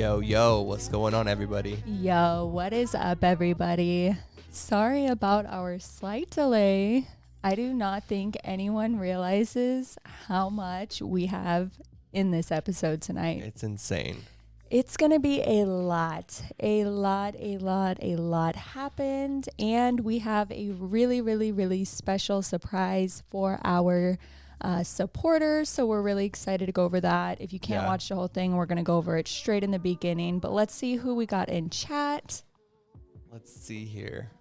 Yo, what's going on, everybody? Yo, what is up, everybody? Sorry about our slight delay. I do not think anyone realizes how much we have in this episode tonight. It's insane. It's going to be a lot happened, and we have a really special surprise for our supporters, so we're really excited to go over that. If you can't watch the whole thing, we're going to go over it straight in the beginning, but let's see who we got in chat. Let's see here.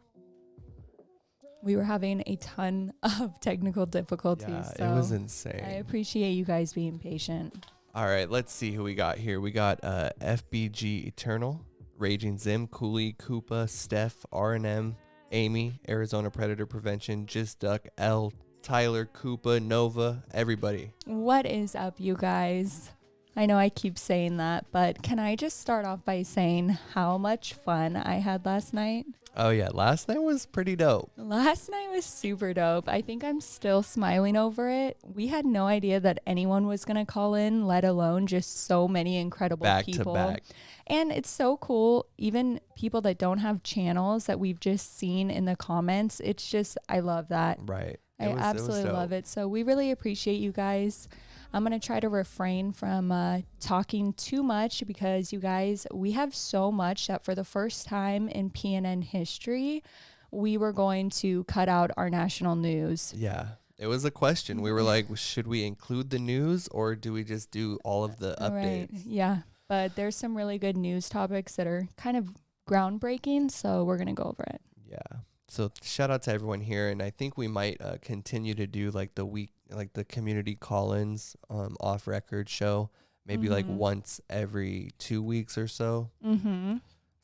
We were having a ton of technical difficulties. Yeah, so it was insane. I appreciate you guys being patient. All right, let's see who we got here. We got FBG Eternal, Raging Zim, Cooley, Koopa, Steph, RNM, Amy, Arizona Predator Prevention, Just Duck, L, Tyler, Koopa, Nova, everybody. What is up, you guys? I know I keep saying that, but can I just start off by saying how much fun I had last night? Oh, yeah. Last night was pretty dope. Last night was super dope. I think I'm still smiling over it. We had no idea that anyone was going to call in, let alone just so many incredible people. Back to back. And it's so cool. Even people that don't have channels that we've just seen in the comments. It's just, I love that. Right. I absolutely love it. So we really appreciate you guys. I'm going to try to refrain from talking too much because, you guys, we have so much that for the first time in PNN history, we were going to cut out our national news. Yeah. It was a question. We were like, should we include the news or do we just do all of the updates? Right. Yeah. But there's some really good news topics that are kind of groundbreaking. So we're going to go over it. Yeah. So shout out to everyone here. And I think we might continue to do like the community call-ins off record show, maybe like once every 2 weeks or so. Mm-hmm.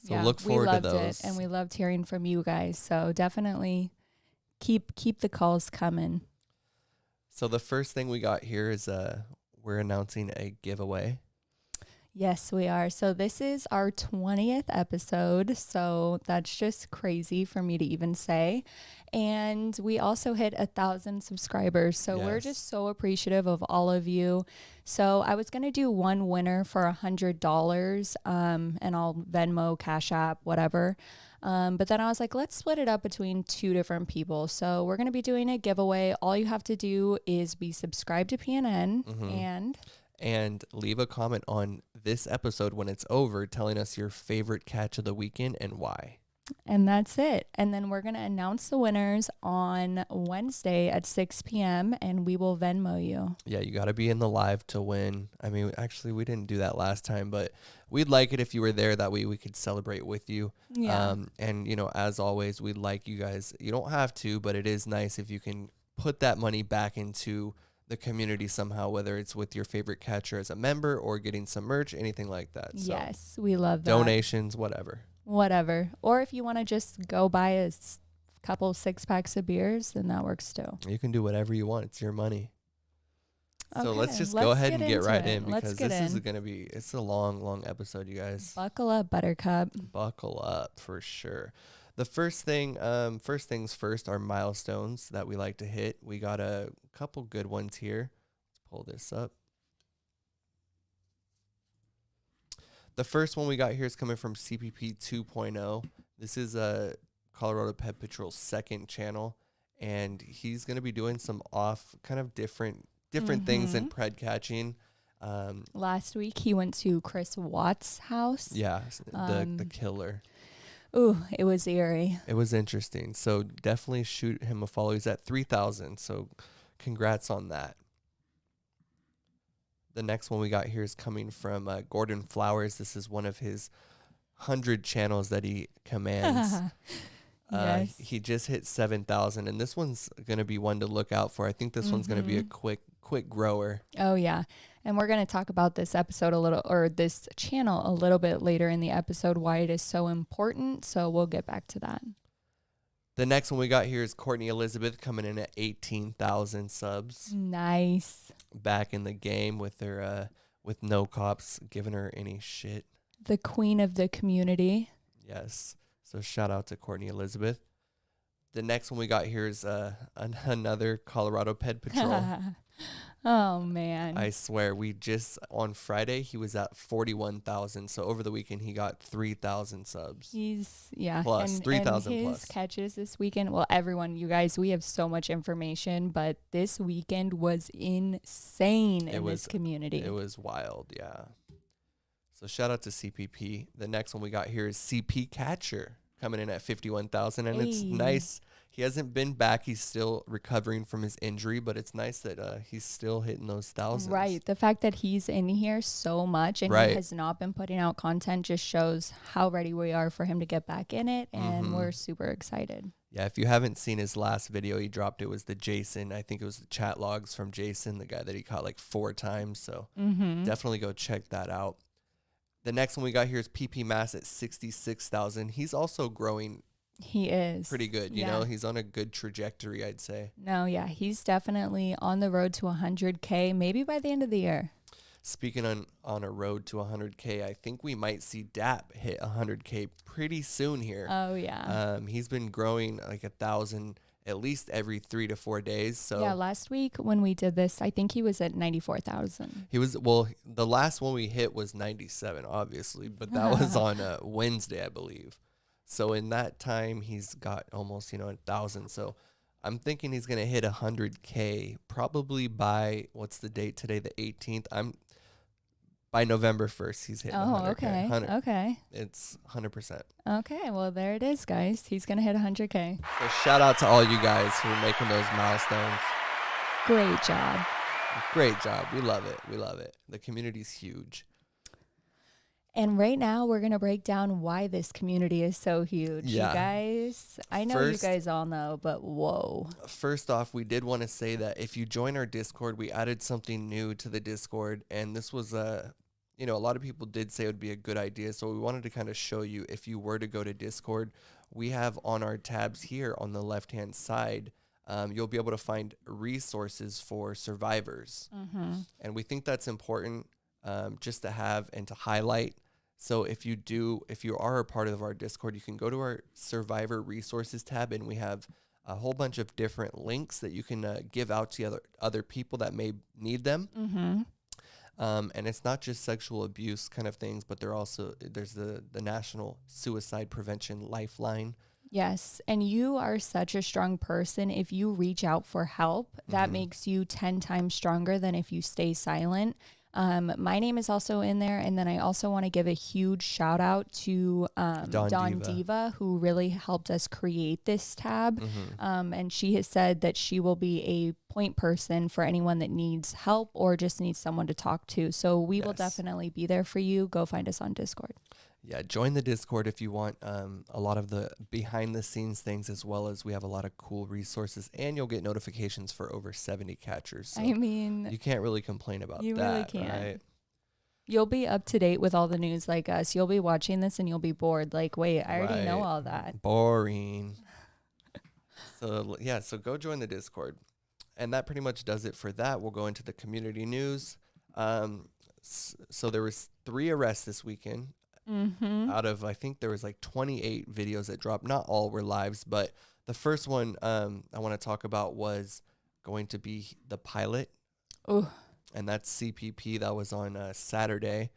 So look forward to those. And we loved hearing from you guys. So definitely keep the calls coming. So the first thing we got here is we're announcing a giveaway. Yes, we are. So this is our 20th episode. So that's just crazy for me to even say. And we also hit 1,000 subscribers. So we're just so appreciative of all of you. So I was going to do one winner for $100 and I'll Venmo, Cash App, whatever. But then I was like, let's split it up between two different people. So we're going to be doing a giveaway. All you have to do is be subscribed to PNN and leave a comment on this episode when it's over telling us your favorite catch of the weekend and why. And that's it. And then we're going to announce the winners on Wednesday at 6 p.m. and we will Venmo you. Yeah, you got to be in the live to win. I mean, actually, we didn't do that last time, but we'd like it if you were there. That way we could celebrate with you. Yeah. And, you know, as always, we'd like you guys. You don't have to, but it is nice if you can put that money back into the community somehow, whether it's with your favorite catcher as a member or getting some merch, anything like that. So yes, we love that. Donations, whatever. Or if you want to just go buy a couple 6-packs of beers, then that works too. You can do whatever you want. It's your money. So Okay, let's just go ahead and get right in Let's because this is going to be, it's a long episode, you guys. Buckle up, Buttercup. Buckle up for sure. The first things first are milestones that we like to hit. We got a couple good ones here. Let's pull this up. The first one we got here is coming from CPP 2.0. This is Colorado Pet Patrol's second channel, and he's going to be doing some kind of different things than pred catching. Last week he went to Chris Watt's house. Yeah, the killer. Ooh, it was eerie. It was interesting. So definitely shoot him a follow. He's at 3,000. So congrats on that. The next one we got here is coming from Gordon Flowers. This is one of his 100 channels that he commands. Yes. He just hit 7,000, and this one's going to be one to look out for. I think this one's going to be a quick grower. Oh, yeah. And we're going to talk about this episode this channel a little bit later in the episode, why it is so important. So we'll get back to that. The next one we got here is COURTNEY Elizabeth coming in at 18,000 subs. Nice. Back in the game with their with no cops giving her any shit. The queen of the community. Yes. So shout out to COURTNEY Elizabeth. The next one we got here is another Colorado Pet Patrol. Oh man. I swear, we just on Friday he was at 41,000. So over the weekend he got 3,000 subs. He's plus 3,000 and his plus catches this weekend. Well, everyone, you guys, we have so much information, but this weekend was insane in this community. It was wild, yeah. So shout out to CPP. The next one we got here is CP Catcher coming in at 51,000, and it's nice. He hasn't been back. He's still recovering from his injury, but it's nice that he's still hitting those thousands. Right. The fact that he's in here so much and he has not been putting out content just shows how ready we are for him to get back in it, and we're super excited. Yeah, if you haven't seen his last video he dropped, it was the Jason. I think it was the chat logs from Jason, the guy that he caught like 4 times. So definitely go check that out. The next one we got here is PPMASS at 66,000. He's also growing. He is pretty good. You know, he's on a good trajectory, I'd say. No, yeah, he's definitely on the road to 100K, maybe by the end of the year. Speaking on a road to 100K, I think we might see DAP hit 100K pretty soon here. Oh, yeah. He's been growing like 1,000 at least every 3 to 4 days. So yeah, last week when we did this, I think he was at 94,000. He was, well, the last one we hit was 97, obviously, but that was on Wednesday, I believe. So in that time, he's got almost, 1,000. So I'm thinking he's going to hit 100K probably by, what's the date today? The 18th. By November 1st, he's hitting 100K. Okay. Okay. It's 100%. Okay. Well, there it is, guys. He's going to hit 100K. So shout out to all you guys for making those milestones. Great job. Great job. We love it. We love it. The community's huge. And right now, we're going to break down why this community is so huge. Yeah. You guys, I know you guys all know, but whoa. First off, we did want to say that if you join our Discord, we added something new to the Discord. And this was, a lot of people did say it would be a good idea. So we wanted to kind of show you, if you were to go to Discord, we have on our tabs here on the left-hand side, you'll be able to find resources for survivors. And we think that's important just to have and to highlight. So if you are a part of our Discord, you can go to our Survivor Resources tab, and we have a whole bunch of different links that you can give out to other people that may need them. And it's not just sexual abuse kind of things, but there's the National Suicide Prevention Lifeline. Yes, and you are such a strong person. If you reach out for help, that makes you 10 times stronger than if you stay silent. My name is also in there. And then I also want to give a huge shout out to Dawn Diva, who really helped us create this tab. And she has said that she will be a point person for anyone that needs help or just needs someone to talk to. So we will definitely be there for you. Go find us on Discord. Yeah, join the Discord if you want a lot of the behind the scenes things, as well as we have a lot of cool resources, and you'll get notifications for over 70 catchers. So I mean, you can't really complain about that. You really can't. Right? You'll be up to date with all the news like us. You'll be watching this and you'll be bored. Like, wait, I already know all that. Boring. So go join the Discord. And that pretty much does it for that. We'll go into the community news. So there was 3 arrests this weekend. Out of, I think there was like 28 videos that dropped. Not all were lives, but the first one I want to talk about was going to be the pilot. And that's CPP. That was on Saturday.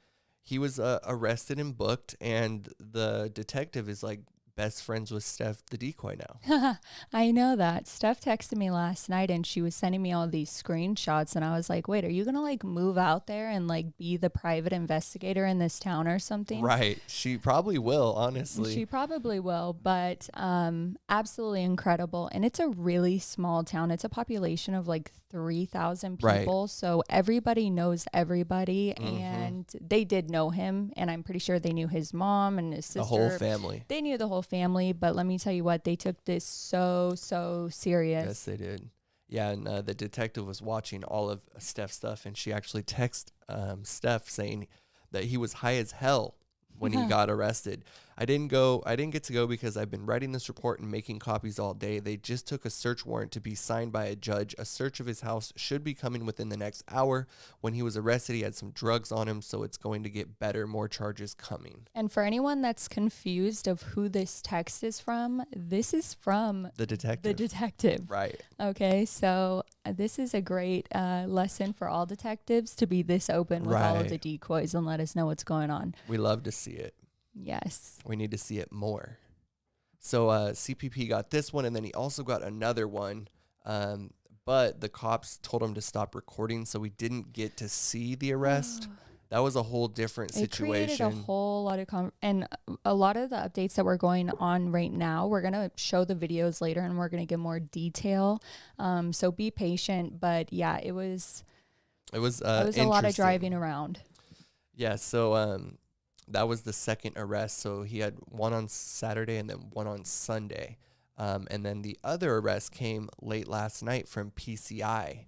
He was arrested and booked, and the detective is like best friends with Steph, the Decoy now. I know that. Steph texted me last night and she was sending me all these screenshots, and I was like, wait, are you going to like move out there and like be the private investigator in this town or something? Right. She probably will, honestly. She probably will, but absolutely incredible. And it's a really small town. It's a population of like 3,000 people. Right. So everybody knows everybody, and they did know him. And I'm pretty sure they knew his mom and his sister. The whole family. They knew the whole family, but let me tell you what, they took this so serious. Yes, they did. Yeah, and the detective was watching all of Steph's stuff, and she actually texted Steph saying that he was high as hell when he got arrested. I didn't get to go because I've been writing this report and making copies all day. They just took a search warrant to be signed by a judge. A search of his house should be coming within the next hour. When he was arrested, he had some drugs on him, so it's going to get better. More charges coming. And for anyone that's confused of who this text is from, this is from The detective. the detective. Right. Okay, so this is a great lesson for all detectives to be this open with all of the decoys and let us know what's going on. We love to see it. Yes. We need to see it more. So CPP got this one, and then he also got another one. But the cops told him to stop recording, so we didn't get to see the arrest. That was a whole different situation. It created a whole lot of and a lot of the updates that we're going on right now, we're going to show the videos later and we're going to give more detail. So be patient. But yeah, it was a lot of driving around. Yeah. So that was the second arrest. So he had one on Saturday and then one on Sunday. And then the other arrest came late last night from PCI,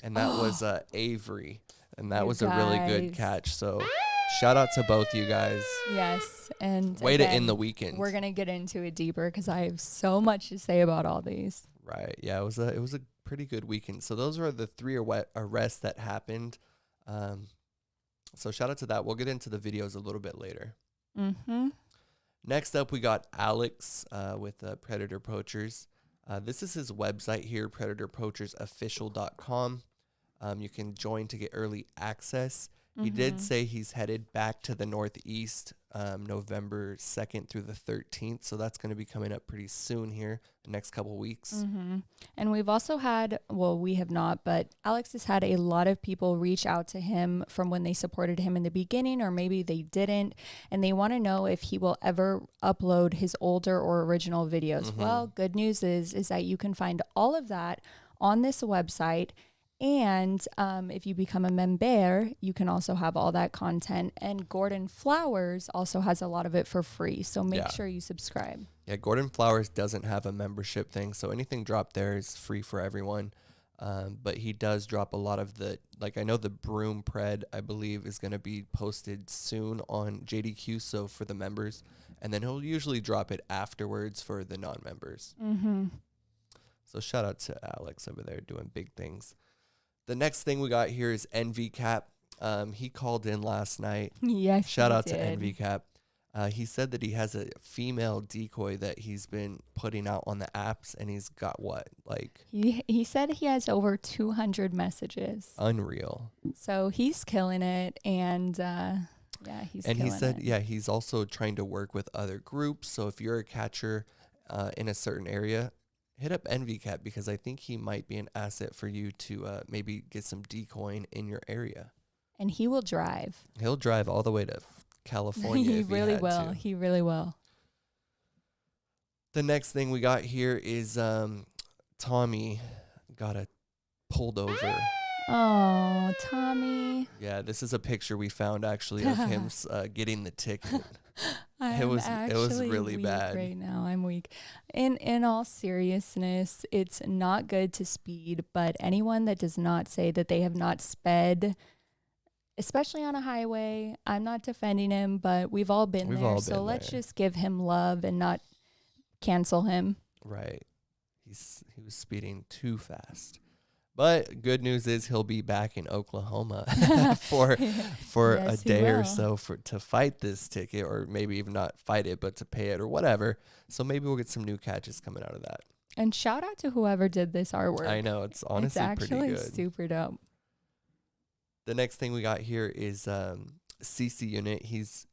and that was Avery. And that was a really good catch. So shout out to both you guys. Yes. And way to end the weekend. We're going to get into it deeper because I have so much to say about all these. Right. Yeah, it was a pretty good weekend. So those are the 3 arrests that happened. So shout out to that. We'll get into the videos a little bit later. Mm-hmm. Next up, we got Alex with Predator Poachers. This is his website here, predatorpoachersofficial.com. You can join to get early access. He did say he's headed back to the Northeast November 2nd through the 13th. So that's going to be coming up pretty soon here, the next couple weeks. And we've also had, well, we have not, but Alex has had a lot of people reach out to him from when they supported him in the beginning, or maybe they didn't. And they want to know if he will ever upload his older or original videos. Well, good news is that you can find all of that on this website. And if you become a member, you can also have all that content. And Gordon Flowers also has a lot of it for free. So make sure you subscribe. Yeah, Gordon Flowers doesn't have a membership thing. So anything dropped there is free for everyone. But he does drop a lot of the, like I know the Broom Pred, I believe, is going to be posted soon on JDQ. So for the members. And then he'll usually drop it afterwards for the non-members. So shout out to Alex over there doing big things. The next thing we got here is NVCAP. He called in last night. Yes, shout out to NVCAP. He said that he has a female decoy that he's been putting out on the apps, and he's got what? Like he said he has over 200 messages. Unreal. So he's killing it, and he's killing it. And he said, he's also trying to work with other groups. So if you're a catcher in a certain area, hit up NVCAP, because I think he might be an asset for you to maybe get some decoying in your area. And he will drive. He'll drive all the way to California. He really will. He really will. The next thing we got here is Tommy got pulled over. Oh, Tommy. Yeah, this is a picture we found actually of him getting the ticket. It was really bad. Right now, I'm weak. In all seriousness, it's not good to speed, but anyone that does not say that they have not sped, especially on a highway, I'm not defending him, but we've all been there. So let's just give him love and not cancel him. Right. He was speeding too fast. But good news is he'll be back in Oklahoma for yes, a day or so to fight this ticket, or maybe even not fight it, but to pay it or whatever. So maybe we'll get some new catches coming out of that. And shout out to whoever did this artwork. I know, it's honestly pretty good. It's actually super dope. The next thing we got here is CC Unit. He's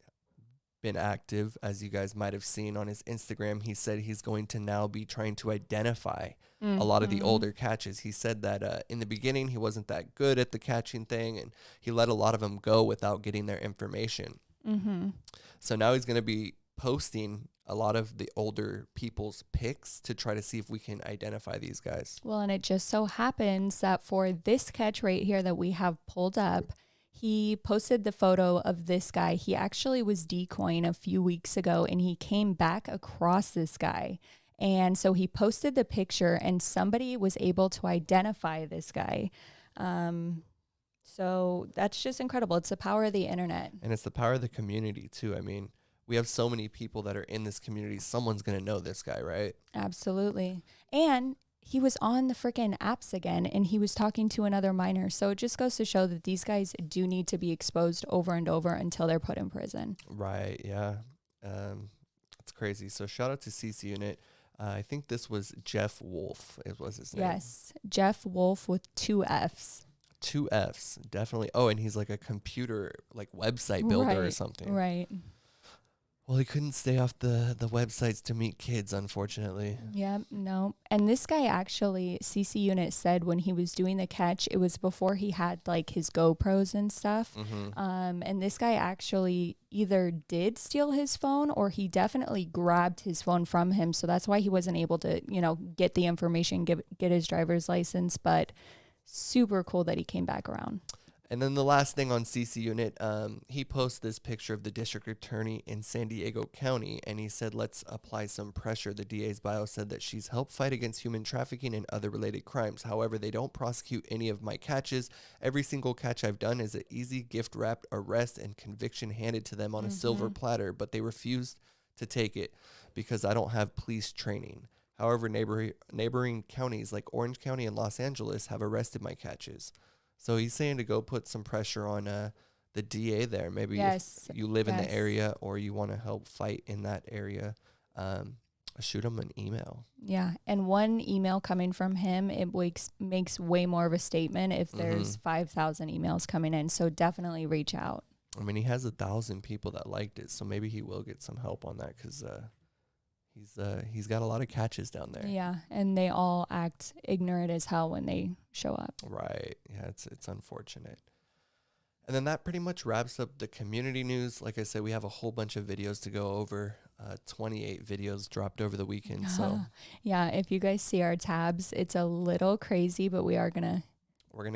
been active, as you guys might have seen on his Instagram. He said he's going to now be trying to identify a lot of the older catches. He said that in the beginning he wasn't that good at the catching thing, and he let a lot of them go without getting their information. So now he's going to be posting a lot of the older people's pics to try to see if we can identify these guys. Well, and it just so happens that for this catch right here that we have pulled up, he posted the photo of this guy. He actually was decoying a few weeks ago, and he came back across this guy. And so he posted the picture, and somebody was able to identify this guy. So that's just incredible. It's the power of the internet. And it's the power of the community, too. I mean, we have so many people that are in this community. Someone's going to know this guy, right? Absolutely. And he was on the freaking apps again, and he was talking to another minor. So it just goes to show that these guys do need to be exposed over and over until they're put in prison. Right, yeah. It's crazy. So shout out to CC Unit. I think this was Jeff Wolf. It was his name. Yes, Jeff Wolf with 2 Fs. 2 Fs, definitely. Oh, and he's like a computer, like website builder or something. Right. Well, he couldn't stay off the websites to meet kids, unfortunately. Yeah, no. And this guy actually, CC Unit said when he was doing the catch, it was before he had like his GoPros and stuff. And this guy actually either did steal his phone or he definitely grabbed his phone from him. So that's why he wasn't able to, you know, get the information, get his driver's license. But super cool that he came back around. And then the last thing on CC Unit, he posted this picture of the district attorney in San Diego County, and he said, let's apply some pressure. The DA's bio said that she's helped fight against human trafficking and other related crimes. However, they don't prosecute any of my catches. Every single catch I've done is an easy gift-wrapped arrest and conviction handed to them on a silver platter, but they refused to take it because I don't have police training. However, neighboring counties like Orange County and Los Angeles have arrested my catches. So he's saying to go put some pressure on the DA there. Maybe if you live in the area or you want to help fight in that area, shoot him an email. Yeah, and one email coming from him, it makes way more of a statement if there's 5,000 emails coming in. So definitely reach out. I mean, he has 1,000 people that liked it, so maybe he will get some help on that because he's got a lot of catches down there. Yeah, and they all act ignorant as hell when they show up. Right. Yeah, it's unfortunate. And then that pretty much wraps up the community news. Like I said, we have a whole bunch of videos to go over. 28 videos dropped over the weekend. So yeah, if you guys see our tabs, it's a little crazy, but we're gonna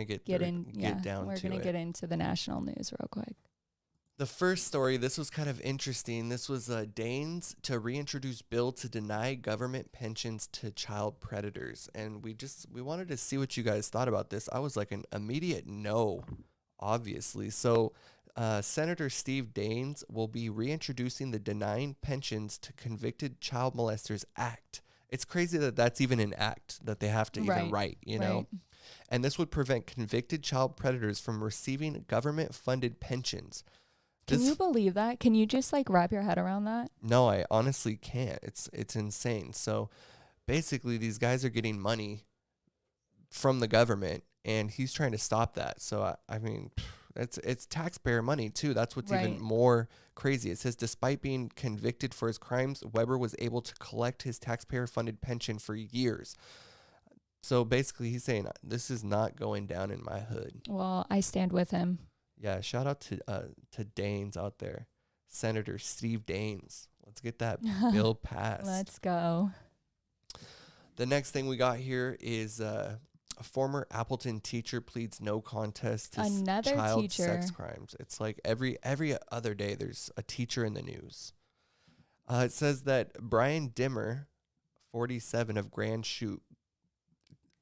get into the national news real quick. The first story, this was kind of interesting. This was Daines to reintroduce bill to deny government pensions to child predators. And we wanted to see what you guys thought about this. I was like an immediate no, obviously. So Senator Steve Daines will be reintroducing the Denying Pensions to Convicted Child Molesters Act. It's crazy that that's even an act that they have to even write, you know. And this would prevent convicted child predators from receiving government-funded pensions. Can you believe that? Can you just like wrap your head around that? No, I honestly can't. It's insane. So basically these guys are getting money from the government and he's trying to stop that. So I mean, it's taxpayer money too. That's what's even more crazy. It says despite being convicted for his crimes, Weber was able to collect his taxpayer funded pension for years. So basically he's saying this is not going down in my hood. Well, I stand with him. Yeah, shout out to Daines out there. Senator Steve Daines. Let's get that bill passed. Let's go. The next thing we got here is a former Appleton teacher pleads no contest to child sex crimes. It's like every other day there's a teacher in the news. It says that Brian Dimmer, 47 of Grand Chute,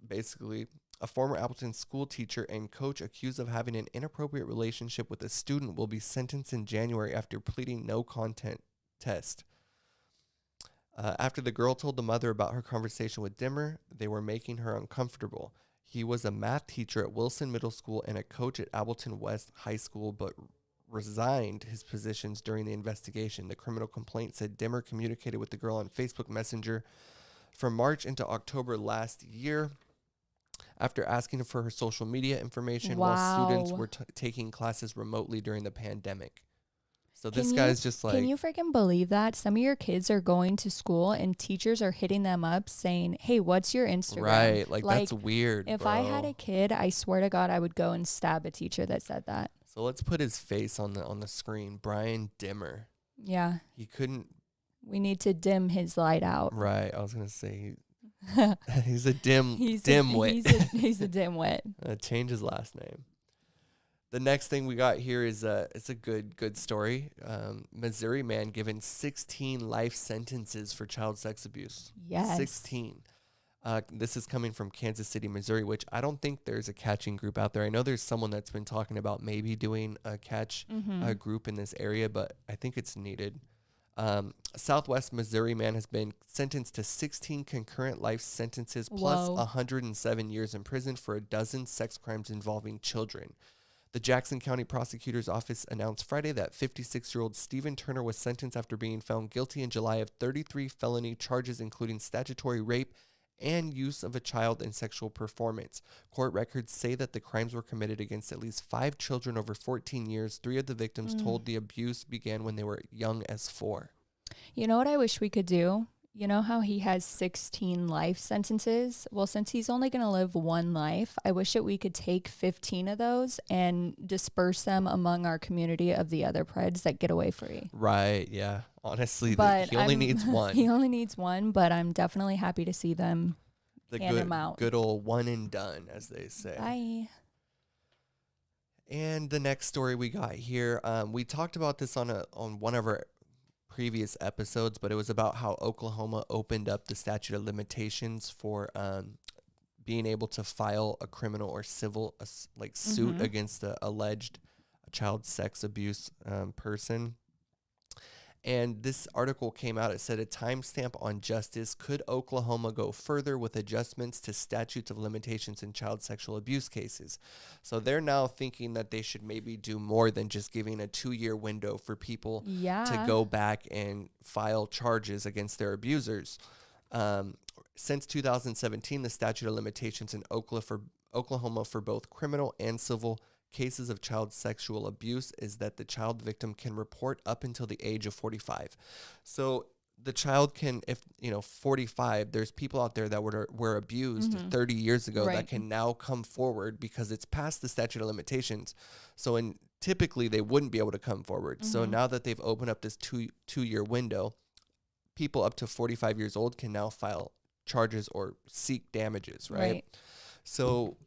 basically a former Appleton school teacher and coach accused of having an inappropriate relationship with a student, will be sentenced in January after pleading no contest. After the girl told the mother about her conversation with Dimmer, they were making her uncomfortable. He was a math teacher at Wilson Middle School and a coach at Appleton West High School, but resigned his positions during the investigation. The criminal complaint said Dimmer communicated with the girl on Facebook Messenger from March into October last year, after asking for her social media information while students were taking classes remotely during the pandemic. So this guy's just like... Can you freaking believe that? Some of your kids are going to school and teachers are hitting them up saying, hey, what's your Instagram? Right, like that's weird, If bro. I had a kid, I swear to God, I would go and stab a teacher that said that. So let's put his face on the screen. Brian Dimmer. Yeah. He couldn't... We need to dim his light out. Right, I was going to say... he's a dimwit. He's a dimwit. Change his last name. The next thing we got here is it's a good story. Missouri man given 16 life sentences for child sex abuse. Yes. 16. This is coming from Kansas City, Missouri, which I don't think there's a catching group out there. I know there's someone that's been talking about maybe doing a catch group in this area, but I think it's needed. Southwest Missouri man has been sentenced to 16 concurrent life sentences plus Whoa. 107 years in prison for a dozen sex crimes involving children. The Jackson County Prosecutor's Office announced Friday that 56-year-old Stephen Turner was sentenced after being found guilty in July of 33 felony charges, including statutory rape and use of a child in sexual performance. Court records say that the crimes were committed against at least 5 children over 14 years. 3 of the victims told the abuse began when they were young as 4. You know what I wish we could do? You know how he has 16 life sentences? Well, since he's only going to live one life, I wish that we could take 15 of those and disperse them among our community of the other Preds that get away free. Right, yeah. Honestly, But he only needs one. He only needs one, but I'm definitely happy to see them hand him out. Good old one and done, as they say. Bye. And the next story we got here, we talked about this on one of our previous episodes, but it was about how Oklahoma opened up the statute of limitations for being able to file a criminal or civil suit against the alleged child sex abuse person. And this article came out. It said a timestamp on justice. Could Oklahoma go further with adjustments to statutes of limitations in child sexual abuse cases? So they're now thinking that they should maybe do more than just giving a 2-year window for people to go back and file charges against their abusers. Since 2017, the statute of limitations in Oklahoma for both criminal and civil cases of child sexual abuse is that the child victim can report up until the age of 45. So the child can, 45, there's people out there that were abused 30 years ago that can now come forward because it's past the statute of limitations. So typically they wouldn't be able to come forward. So now that they've opened up this two-year window, people up to 45 years old can now file charges or seek damages, right? So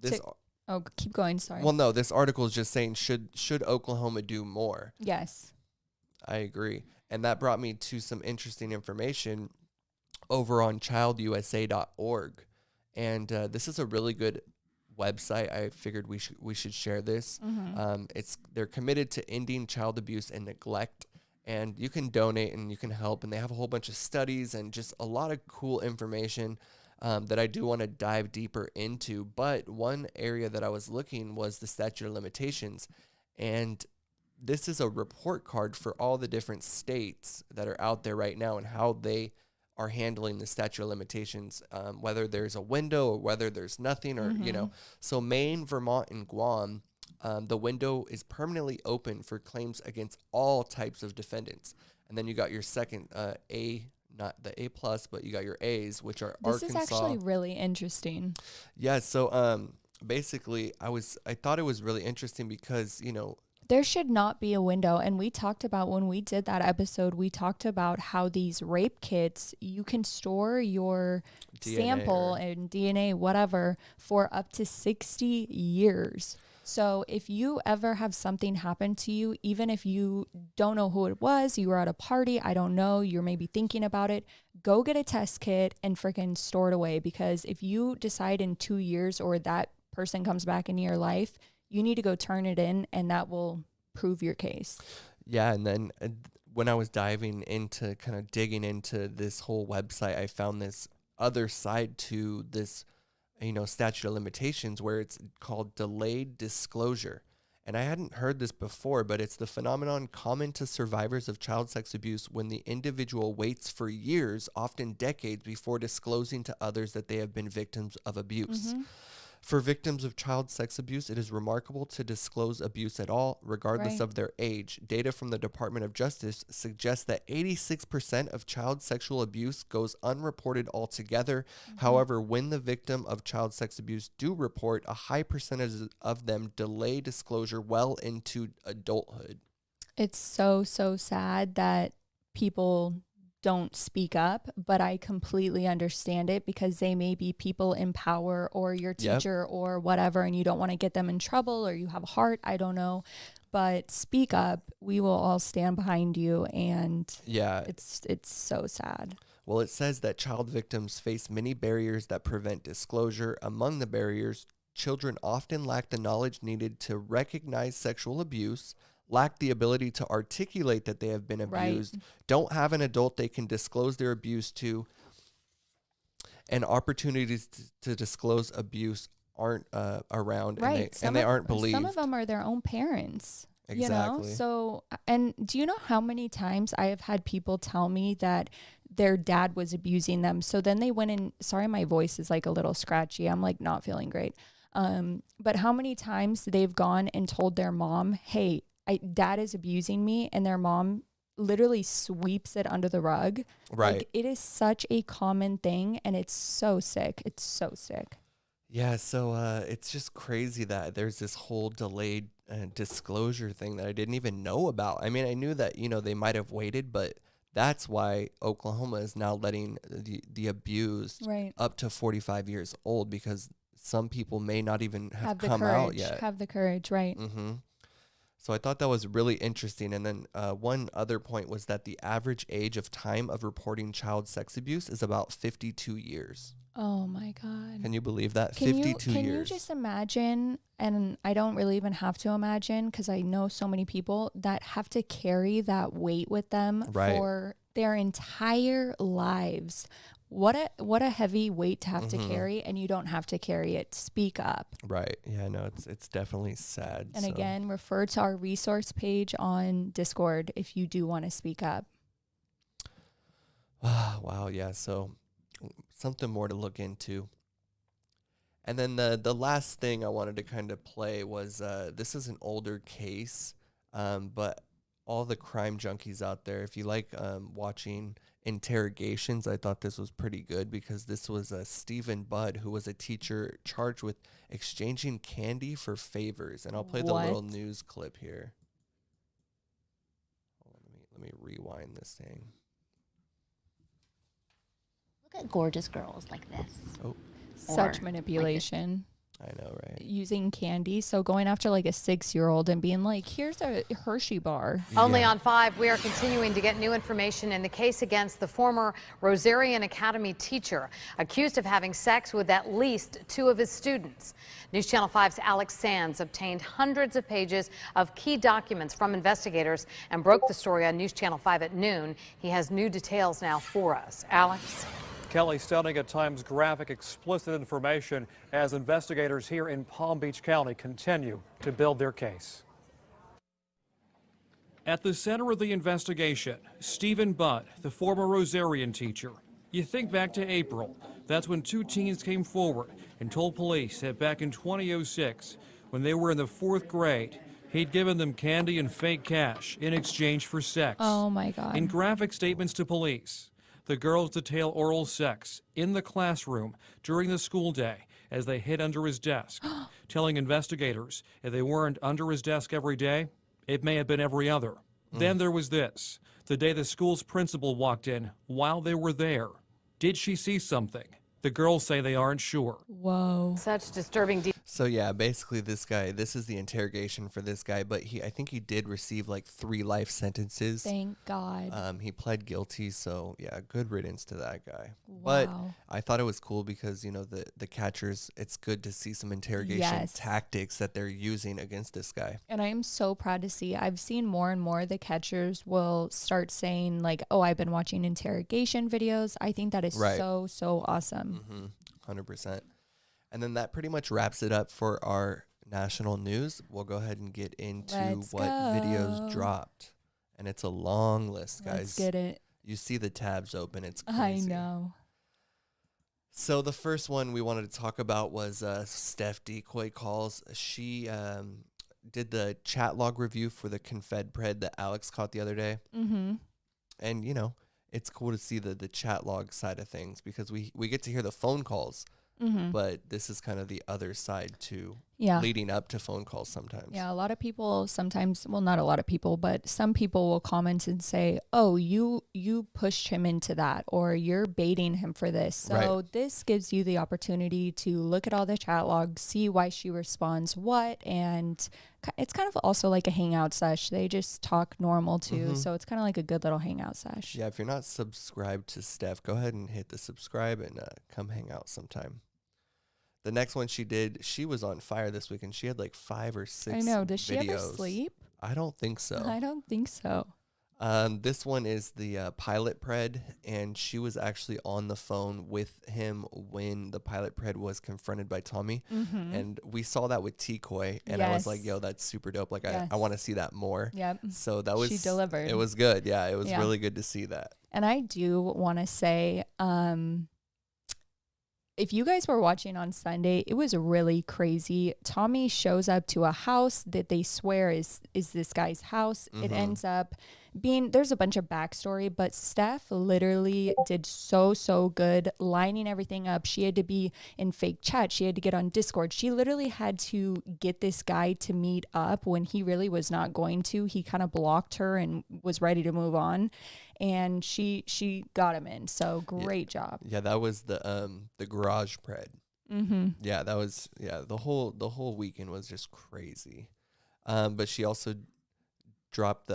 this... Oh, keep going. Sorry. Well, no, this article is just saying, should Oklahoma do more? Yes. I agree. And that brought me to some interesting information over on childusa.org. And this is a really good website. I figured we should share this. They're committed to ending child abuse and neglect. And you can donate and you can help. And they have a whole bunch of studies and just a lot of cool information that I do want to dive deeper into. But one area that I was looking was the statute of limitations. And this is a report card for all the different states that are out there right now and how they are handling the statute of limitations, whether there's a window or whether there's nothing or, So Maine, Vermont, and Guam, the window is permanently open for claims against all types of defendants. And then you got your second not the A+, but you got your A's, which are Arkansas. This is actually really interesting. Yeah, so basically I thought it was really interesting because, there should not be a window. And we talked about when we did that episode, we talked about how these rape kits, you can store your sample and DNA, whatever, for up to 60 years. So if you ever have something happen to you, even if you don't know who it was, you were at a party, I don't know, you're maybe thinking about it, go get a test kit and freaking store it away. Because if you decide in 2 years or that person comes back into your life, you need to go turn it in and that will prove your case. Yeah. And then when I was diving into kind of digging into this whole website, I found this other side to this statute of limitations where it's called delayed disclosure. And I hadn't heard this before, but it's the phenomenon common to survivors of child sex abuse when the individual waits for years, often decades, before disclosing to others that they have been victims of abuse. For victims of child sex abuse, it is remarkable to disclose abuse at all, regardless of their age. Data from the Department of Justice suggests that 86% of child sexual abuse goes unreported altogether. However, when the victim of child sex abuse do report, a high percentage of them delay disclosure well into adulthood. It's so sad that people don't speak up, but I completely understand it because they may be people in power or your teacher or whatever, and you don't want to get them in trouble or you have a heart, I don't know, but speak up. We will all stand behind you, and it's so sad. Well, it says that child victims face many barriers that prevent disclosure. Among the barriers, children often lack the knowledge needed to recognize sexual abuse, lack the ability to articulate that they have been abused, don't have an adult they can disclose their abuse to, and opportunities to disclose abuse aren't around, and they aren't believed. Some of them are their own parents. Exactly. You know? So, and do you know how many times I have had people tell me that their dad was abusing them? So then they went in, sorry, my voice is like a little scratchy. I'm like not feeling great. But how many times they've gone and told their mom, hey, dad is abusing me, and their mom literally sweeps it under the rug. Right. Like, it is such a common thing, and it's so sick. It's so sick. Yeah, so it's just crazy that there's this whole delayed disclosure thing that I didn't even know about. I mean, I knew that, they might have waited, but that's why Oklahoma is now letting the abused up to 45 years old, because some people may not even have come out yet. Have the courage, right. Mm-hmm. So I thought that was really interesting. And then one other point was that the average age of time of reporting child sex abuse is about 52 years. Oh my God. Can you believe that? 52 years. Can you just imagine, and I don't really even have to imagine because I know so many people that have to carry that weight with them for their entire lives. What a heavy weight to have to carry, and you don't have to carry it. Speak up. Right. Yeah, no, it's definitely sad. And again, refer to our resource page on Discord if you do want to speak up. Wow, yeah, so something more to look into. And then the last thing I wanted to kind of play was, this is an older case, but all the crime junkies out there, if you like watching interrogations, I thought this was pretty good, because this was Stephen Budd, who was a teacher charged with exchanging candy for favors. And I'll play the little news clip here. Let me rewind this thing. Look at gorgeous girls like this. Oh, such manipulation. I know, right? Using candy. So going after like a 6-year-old and being like, here's a Hershey bar. Only on 5, we are continuing to get new information in the case against the former Rosarian Academy teacher accused of having sex with at least 2 of his students. News Channel 5's Alex Sands obtained hundreds of pages of key documents from investigators and broke the story on News Channel 5 at noon. He has new details now for us. Alex? Kelly, stunning at times graphic, explicit information as investigators here in Palm Beach County continue to build their case. At the center of the investigation, Stephen Budd, the former Rosarian teacher. You think back to April. That's when 2 teens came forward and told police that back in 2006, when they were in the 4th grade, he'd given them candy and fake cash in exchange for sex. Oh my God. In graphic statements to police, the girls detail oral sex in the classroom during the school day as they hid under his desk, telling investigators if they weren't under his desk every day, it may have been every other. Then there was this, the day the school's principal walked in while they were there. Did she see something? The girls say they aren't sure. Whoa. Such disturbing details. So yeah, basically this guy, this is the interrogation for this guy, but I think he did receive like 3 life sentences. Thank God. He pled guilty, so yeah, good riddance to that guy. Wow. But I thought it was cool because, the catchers, it's good to see some interrogation tactics that they're using against this guy. And I am so proud to see. I've seen more and more the catchers will start saying like, oh, I've been watching interrogation videos. I think that is so awesome. 100%. And then that pretty much wraps it up for our national news. We'll go ahead and get into what videos dropped. And it's a long list, guys. Let's get it. You see the tabs open. It's crazy. I know. So the first one we wanted to talk about was Steph Decoy calls. She did the chat log review for the Confed Pred that Alex caught the other day. Mm-hmm. And, it's cool to see the chat log side of things because we get to hear the phone calls. But this is kind of the other side too, leading up to phone calls sometimes. Yeah, a lot of people sometimes, well, not a lot of people, but some people will comment and say, oh, you pushed him into that, or you're baiting him for this. So this gives you the opportunity to look at all the chat logs, see why she responds what, and it's kind of also like a hangout sesh. They just talk normal too. So it's kind of like a good little hangout sesh. Yeah, if you're not subscribed to Steph, go ahead and hit the subscribe and come hang out sometime. The next one she did, she was on fire this week, and she had like 5 or 6 I know. Does she videos. ever sleep? I don't think so. I don't think so. This one is the pilot pred, and she was actually on the phone with him when the pilot pred was confronted by Tommy. And we saw that with Decoy, and I was like, yo, that's super dope. Like, I want to see that more. Yep. So that was, she delivered. It was good. Yeah, it was really good to see that. And I do want to say, if you guys were watching on Sunday, it was really crazy. Tommy shows up to a house that they swear is this guy's house. It ends up being, there's a bunch of backstory, but Steph literally did so good lining everything up. She had to be in fake chat. She had to get on Discord. She literally had to get this guy to meet up when he really was not going to. He kind of blocked her and was ready to move on. And she got him in. So great job. Yeah, that was the garage pred. Yeah, that was the whole weekend was just crazy. But she also dropped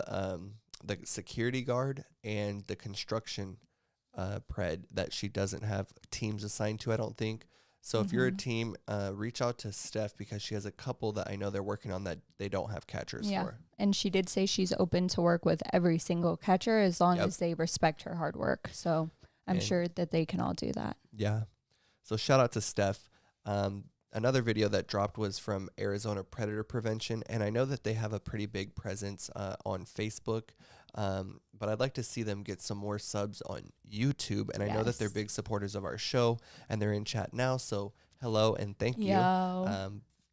the security guard and the construction pred that she doesn't have teams assigned to, I don't think. So if you're a team, reach out to Steph because she has a couple that I know they're working on that they don't have catchers for. And she did say she's open to work with every single catcher as long as they respect her hard work. So I'm sure that they can all do that. Yeah. So shout out to Steph. Another video that dropped was from Arizona Predator Prevention, and I know that they have a pretty big presence on Facebook, but I'd like to see them get some more subs on YouTube, and I know that they're big supporters of our show, and they're in chat now, so hello and thank you.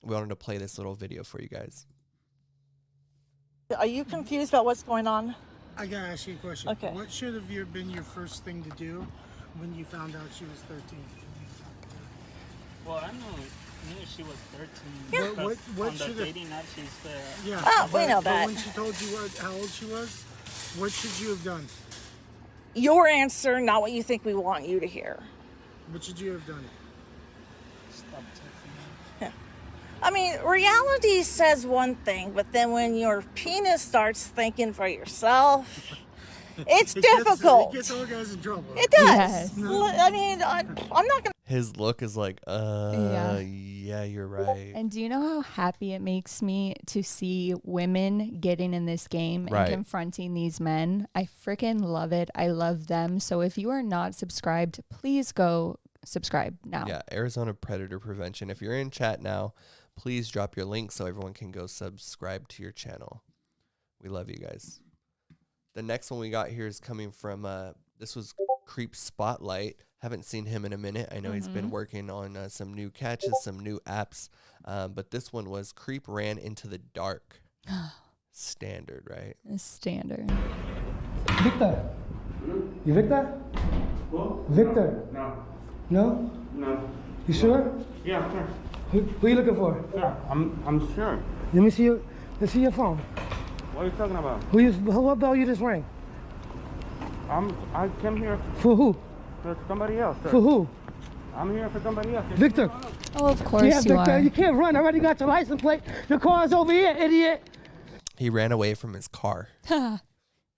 We wanted to play this little video for you guys. Are you confused about what's going on? I gotta ask you a question. Okay. What should have been your first thing to do when you found out she was 13? Well, I knew she was 13. Yeah. What on the should dating app, she's the... Yeah. Oh, we know but that. when she told you how old she was, what should you have done? Your answer, not what you think we want you to hear. What should you have done? Stop texting. Yeah. I mean, reality says one thing, but then when your penis starts thinking for yourself, it's difficult. It gets all guys in trouble. It does. Yes. I mean, I'm not going to... His look is like, yeah, you're right. And do you know how happy it makes me to see women getting in this game and confronting these men? I freaking love it. I love them. So if you are not subscribed, please go subscribe now. Yeah, Arizona Predator Prevention. If you're in chat now, please drop your link so everyone can go subscribe to your channel. We love you guys. The next one we got here is coming from, this was Creep Spotlight. Haven't seen him in a minute. I know he's been working on some new catches, some new apps. But this one was Creep ran into the dark. Standard, right? Standard. Victor. You Victor? Who? Victor. No. No? No. You sure? Yeah, I'm sure. Who are you looking for? Yeah, I'm sure. Let me see your phone. What are you talking about? What bell you just rang? I came here For who? for somebody else, sir. For who? I'm here for somebody else. Victor. Oh, of course Yeah, you Victor, are. you can't run. I already got your license plate. Your car's over here, idiot. He ran away from his car.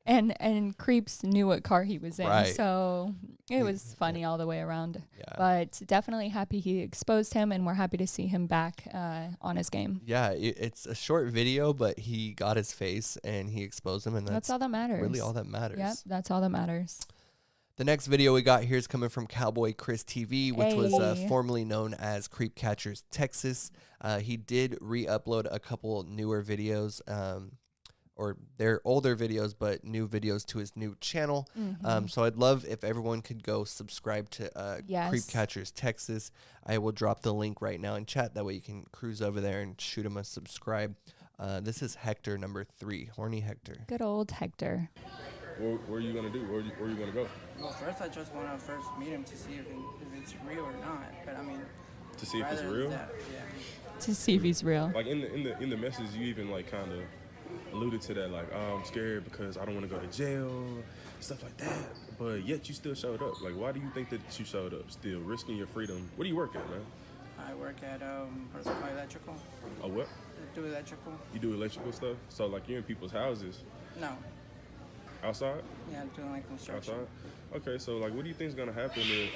And Creeps knew what car he was in. Right. So it was funny all the way around. Yeah. But definitely happy he exposed him, and we're happy to see him back on his game. Yeah, it's a short video, but he got his face and he exposed him, and that's all that matters. really all that matters. Yep, that's all that matters. The next video we got here is coming from COWBOY Chris TV, which was formerly known as Creep Catchers Texas. He did re-upload a couple newer videos, or they're older videos, but new videos to his new channel. So I'd love if everyone could go subscribe to Creep Catchers Texas. I will drop the link right now in chat. That way you can cruise over there and shoot him a subscribe. This is Hector number 3, Horny Hector. Good old Hector. What are you going to do? Where are you going to go? Well, first I just want to first meet him to see if it's real or not. But I mean, to see if it's real? To see if he's real. Like in the message, you even like kind of alluded to that, like, oh, I'm scared because I don't want to go to jail, stuff like that. But yet you still showed up. Like, why do you think that you showed up? Still risking your freedom. What do you work at, man? I work at what's it called, electrical. Oh, what? I do electrical. You do electrical stuff? So like you're in people's houses? No. Outside? Yeah, I'm doing like construction. Outside? Okay, so like what do you think is gonna happen if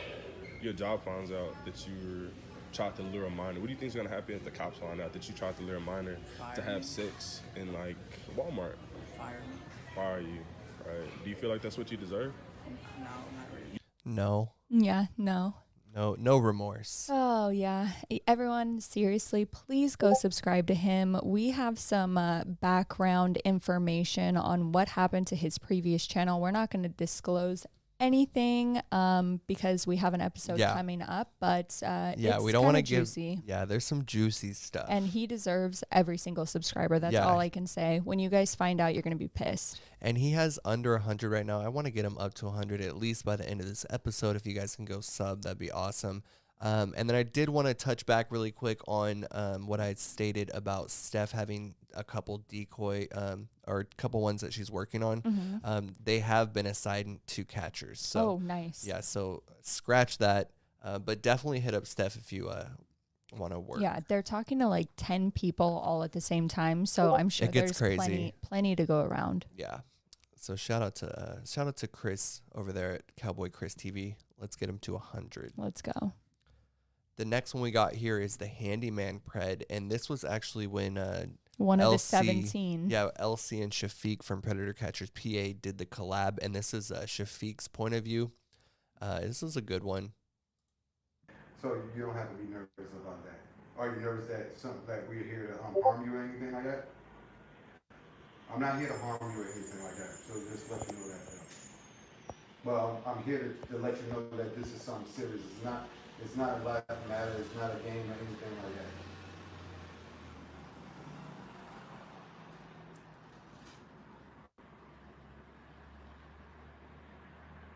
your job finds out that you were tried to lure a minor. What do you think is gonna happen if the cops find out that you tried to lure a minor to have sex in like Walmart? Fire me. Fire you, right? Do you feel like that's what you deserve? No, not really. No. Yeah, no. No remorse. Oh, yeah. Everyone, seriously, please go subscribe to him. We have some background information on what happened to his previous channel. We're not going to disclose anything because we have an episode coming up, but it's we don't want to give juicy. There's some juicy stuff, and he deserves every single subscriber. That's all I can say. When you guys find out, you're going to be pissed. And he has under 100 right now. I want to get him up to 100 at least by the end of this episode. If you guys can go sub, that'd be awesome. And then I did want to touch back really quick on what I had stated about Steph having a couple decoy or a couple ones that she's working on. Mm-hmm. They have been assigned to catchers. So, oh, nice. Yeah, so scratch that. But definitely hit up Steph if you want to work. Yeah, they're talking to like 10 people all at the same time. So I'm sure there's plenty to go around. Yeah. So shout out to Chris over there at Cowboy Chris TV. Let's get him to 100. Let's go. The next one we got here is the Handyman Pred, and this was actually when one of LC, the 17. Yeah, LC and Shafiq from Predator Catchers PA did the collab, and this is Shafiq's point of view. This is a good one. So you don't have to be nervous about that. Are you nervous that we're here to harm you or anything like that? I'm not here to harm you or anything like that. So just let you know that. Well, I'm here to let you know that this is something serious. It's not a life matter. It's not a game or anything like that.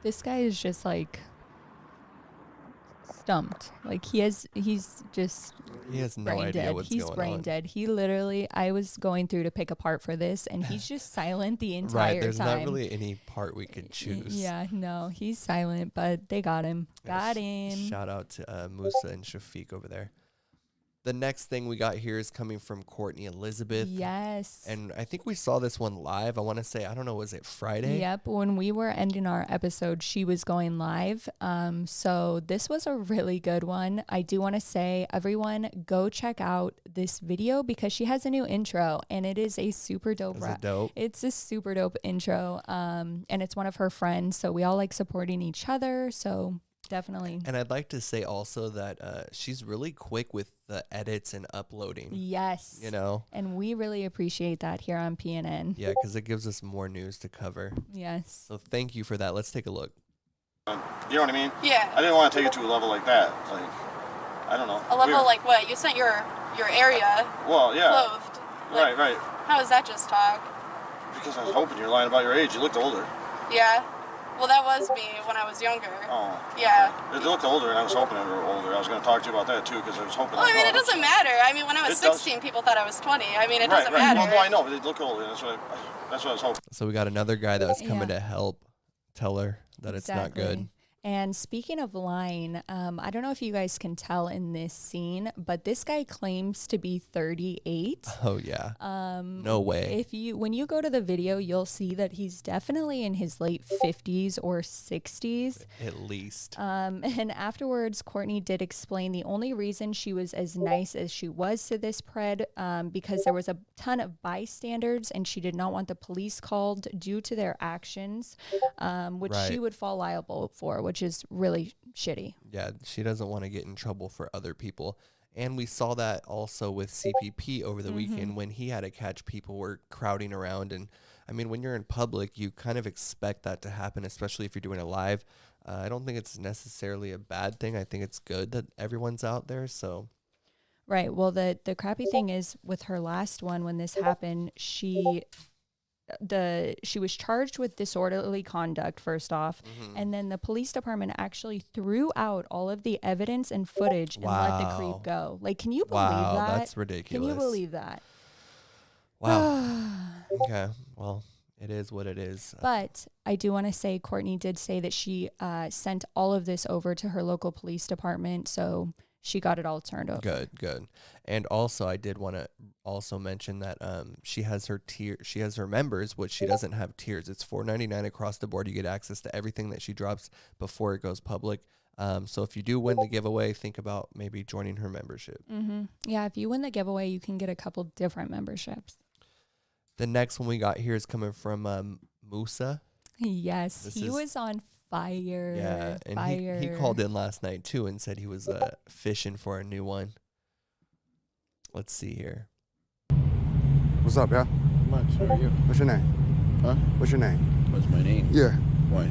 This guy is just like stumped. Like he's no brain idea dead. what's He's going brain on. dead. He literally, I was going through to pick a part for this, and he's just silent the entire Right, there's time. not really any part we could choose. Yeah, no, he's silent, but they got him. Got him. Shout out to Musa and Shafiq over there. The next thing we got here is coming from COURTNEY ELIZXBETH. Yes. And I think we saw this one live. I want to say, I don't know, was it Friday? Yep. When we were ending our episode, she was going live. So this was a really good one. I do want to say, everyone, go check out this video because she has a new intro, and it is a super dope It's a super dope intro. And it's one of her friends. So we all like supporting each other. So definitely. And I'd like to say also that she's really quick with the edits and uploading. Yes. You know? And we really appreciate that here on PNN. Yeah, because it gives us more news to cover. Yes. So thank you for that. Let's take a look. You know what I mean? Yeah. I didn't want to take it to a level like that. Like, I don't know. A level like what? You sent your area well, yeah. clothed. Like, right. How is that just talk? Because I was hoping you were lying about your age. You looked older. Yeah. Well, that was me when I was younger. Oh. Yeah. You looked older, and I was hoping you were older. I was going to talk to you about that, too, because I was hoping... Well, I mean, it doesn't matter. I mean, when I was 16, people thought I was 20. I mean, it doesn't matter. Well, no, I know, but they look older. That's what I was hoping. So we got another guy that was coming to help tell her that it's not good. And speaking of lying, I don't know if you guys can tell in this scene, but this guy claims to be 38. Oh yeah. No way. When you go to the video, you'll see that he's definitely in his late 50s or 60s. At least. And afterwards, COURTNEY did explain the only reason she was as nice as she was to this pred, because there was a ton of bystanders and she did not want the police called due to their actions, which she would fall liable for, which is really shitty. Yeah, she doesn't want to get in trouble for other people. And we saw that also with CPP over the weekend when he had to catch people were crowding around. And I mean, when you're in public, you kind of expect that to happen, especially if you're doing it live. I don't think it's necessarily a bad thing. I think it's good that everyone's out there. So, right. Well, the crappy thing is with her last one, when this happened, she was charged with disorderly conduct first off, and then the police department actually threw out all of the evidence and footage and let the creep go. Like, can you believe that? That's ridiculous. Can you believe that? Wow. Okay. Well, it is what it is. But I do want to say COURTNEY did say that she sent all of this over to her local police department, so she got it all turned over. Good. And also, I did want to also mention that she has her members, which she doesn't have tiers. It's $4.99 across the board. You get access to everything that she drops before it goes public. So if you do win the giveaway, think about maybe joining her membership. Yeah, if you win the giveaway, you can get a couple different memberships. The next one we got here is coming from Musa. Yes, he was on fire. Yeah, and he called in last night too and said he was fishing for a new one. Let's see here. What's up, yeah? Much. How are you? What's your name? Huh? What's your name? What's my name? Yeah. Why?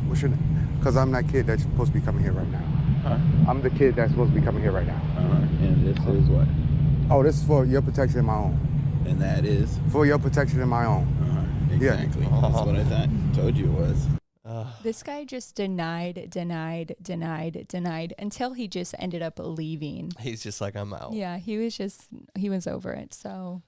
What's your name? Because I'm that kid that's supposed to be coming here right now. Huh? I'm the kid that's supposed to be coming here right now. And this is what? Oh, this is for your protection and my own. And that is? For your protection and my own. Exactly. Yeah. That's what I thought. Told you it was. This guy just denied until he just ended up leaving. He's just like, I'm out. Yeah, he was over it. So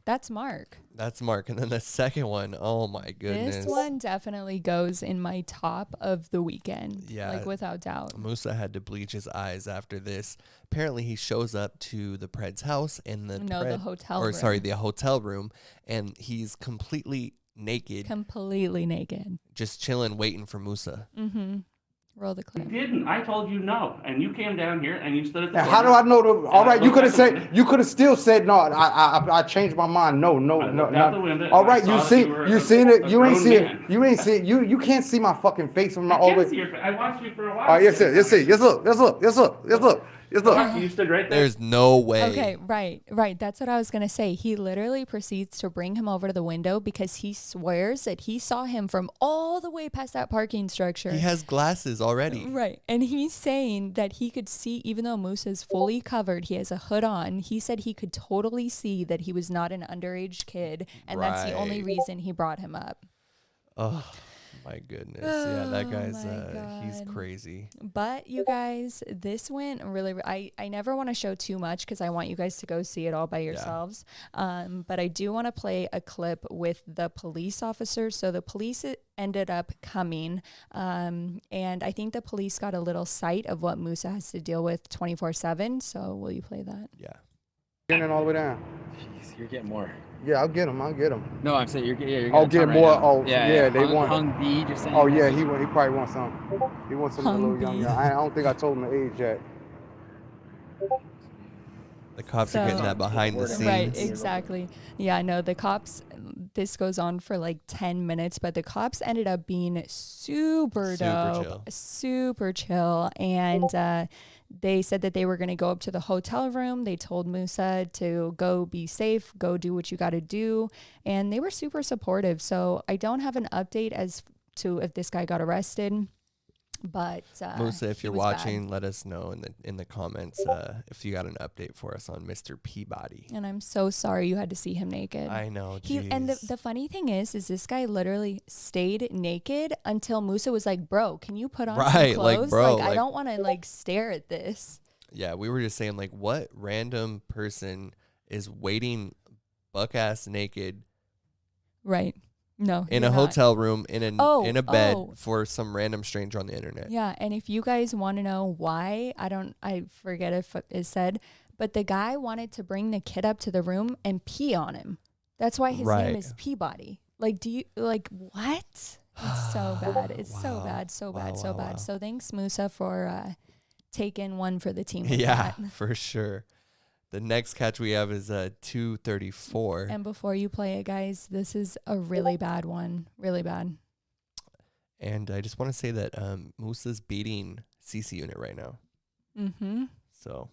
that's Mark. That's Mark. And then the second one, oh my goodness. This one definitely goes in my top of the weekend. Yeah. Like without doubt. Musa had to bleach his eyes after this. Apparently he shows up to the Pred's house in the hotel room. Sorry, the hotel room, and he's completely naked. Just chilling, waiting for Musa. Roll the clip. You didn't. I told you no, and you came down here and you stood at the How do I know? All right, you could have said. You could have still said no. I changed my mind. No. All right, you seen it. You ain't see it. You ain't see it. You can't see my fucking face from my always. I watched you for a while. Oh yes, look. You stood right there. There's no way. Okay, right. That's what I was going to say. He literally proceeds to bring him over to the window because he swears that he saw him from all the way past that parking structure. He has glasses already. Right. And he's saying that he could see, even though Musa's fully covered, he has a hood on. He said he could totally see that he was not an underage kid. And that's the only reason he brought him up. Oh. My goodness. Yeah, that guy's he's crazy. But you guys, this went really I never want to show too much because I want you guys to go see it all by yourselves. But I do want to play a clip with the police officers. So the police ended up coming, and I think the police got a little sight of what Musa has to deal with 24/7. So will you play that? Yeah. Getting all the way down. Jeez, you're getting more. Yeah, I'll get him. No, I'm saying you're I'll get more. Right oh, yeah, they want. Hung B just saying. Oh, yeah, he probably wants some. He wants something a little younger. I don't think I told him the age yet. The cops are getting that behind the scenes. Right, exactly. Yeah, no, the cops, this goes on for like 10 minutes, but the cops ended up being super dope, super chill. And they said that they were going to go up to the hotel room. They told Musa to go be safe, go do what you got to do. And they were super supportive. So I don't have an update as to if this guy got arrested. But Musa, if you're watching, let us know in the comments if you got an update for us on Mr. Peebody. And I'm so sorry you had to see him naked. I know. And the funny thing is this guy literally stayed naked until Musa was like, "Bro, can you put on some clothes? Like, bro, I don't want to like stare at this." Yeah, we were just saying like, what random person is waiting buck ass naked? Right. No, in a hotel room, in a bed for some random stranger on the internet. Yeah, and if you guys want to know why, I forget if it said, but the guy wanted to bring the kid up to the room and pee on him. That's why his name is Peebody. Like, do you what? It's so bad. It's so bad, so bad, so bad. So thanks, Musa, for taking one for the team. Yeah, for sure. The next catch we have is 234. And before you play it, guys, this is a really bad one. Really bad. And I just want to say that Musa's beating CC Unit right now. Mm-hmm. So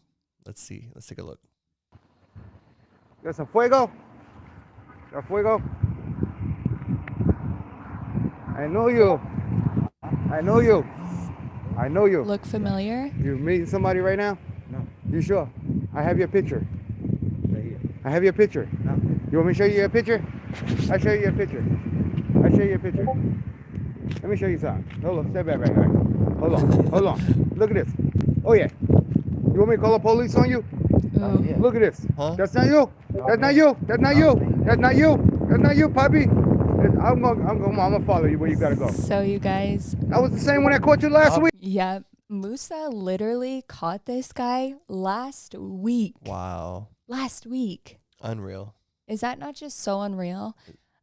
let's see. Let's take a look. There's a fuego. A fuego. I know you. I know you. I know you. Look familiar? You meeting somebody right now? No. You sure? I have your picture. Right here. I have your picture. No. You want me to show you your picture? I'll show you your picture. I'll show you your picture. Let me show you something. Hold on. Step back right now. Hold on. Hold on. Look at this. Oh, yeah. You want me to call the police on you? Yeah. Look at this. Huh? That's not you. That's not you. That's not you. That's not you. That's not you, puppy. I'm gonna follow you where you gotta go. So you guys. That was the same one I caught you last week. Yeah. Musa literally caught this guy last week. Wow. Last week. Unreal. Is that not just so unreal?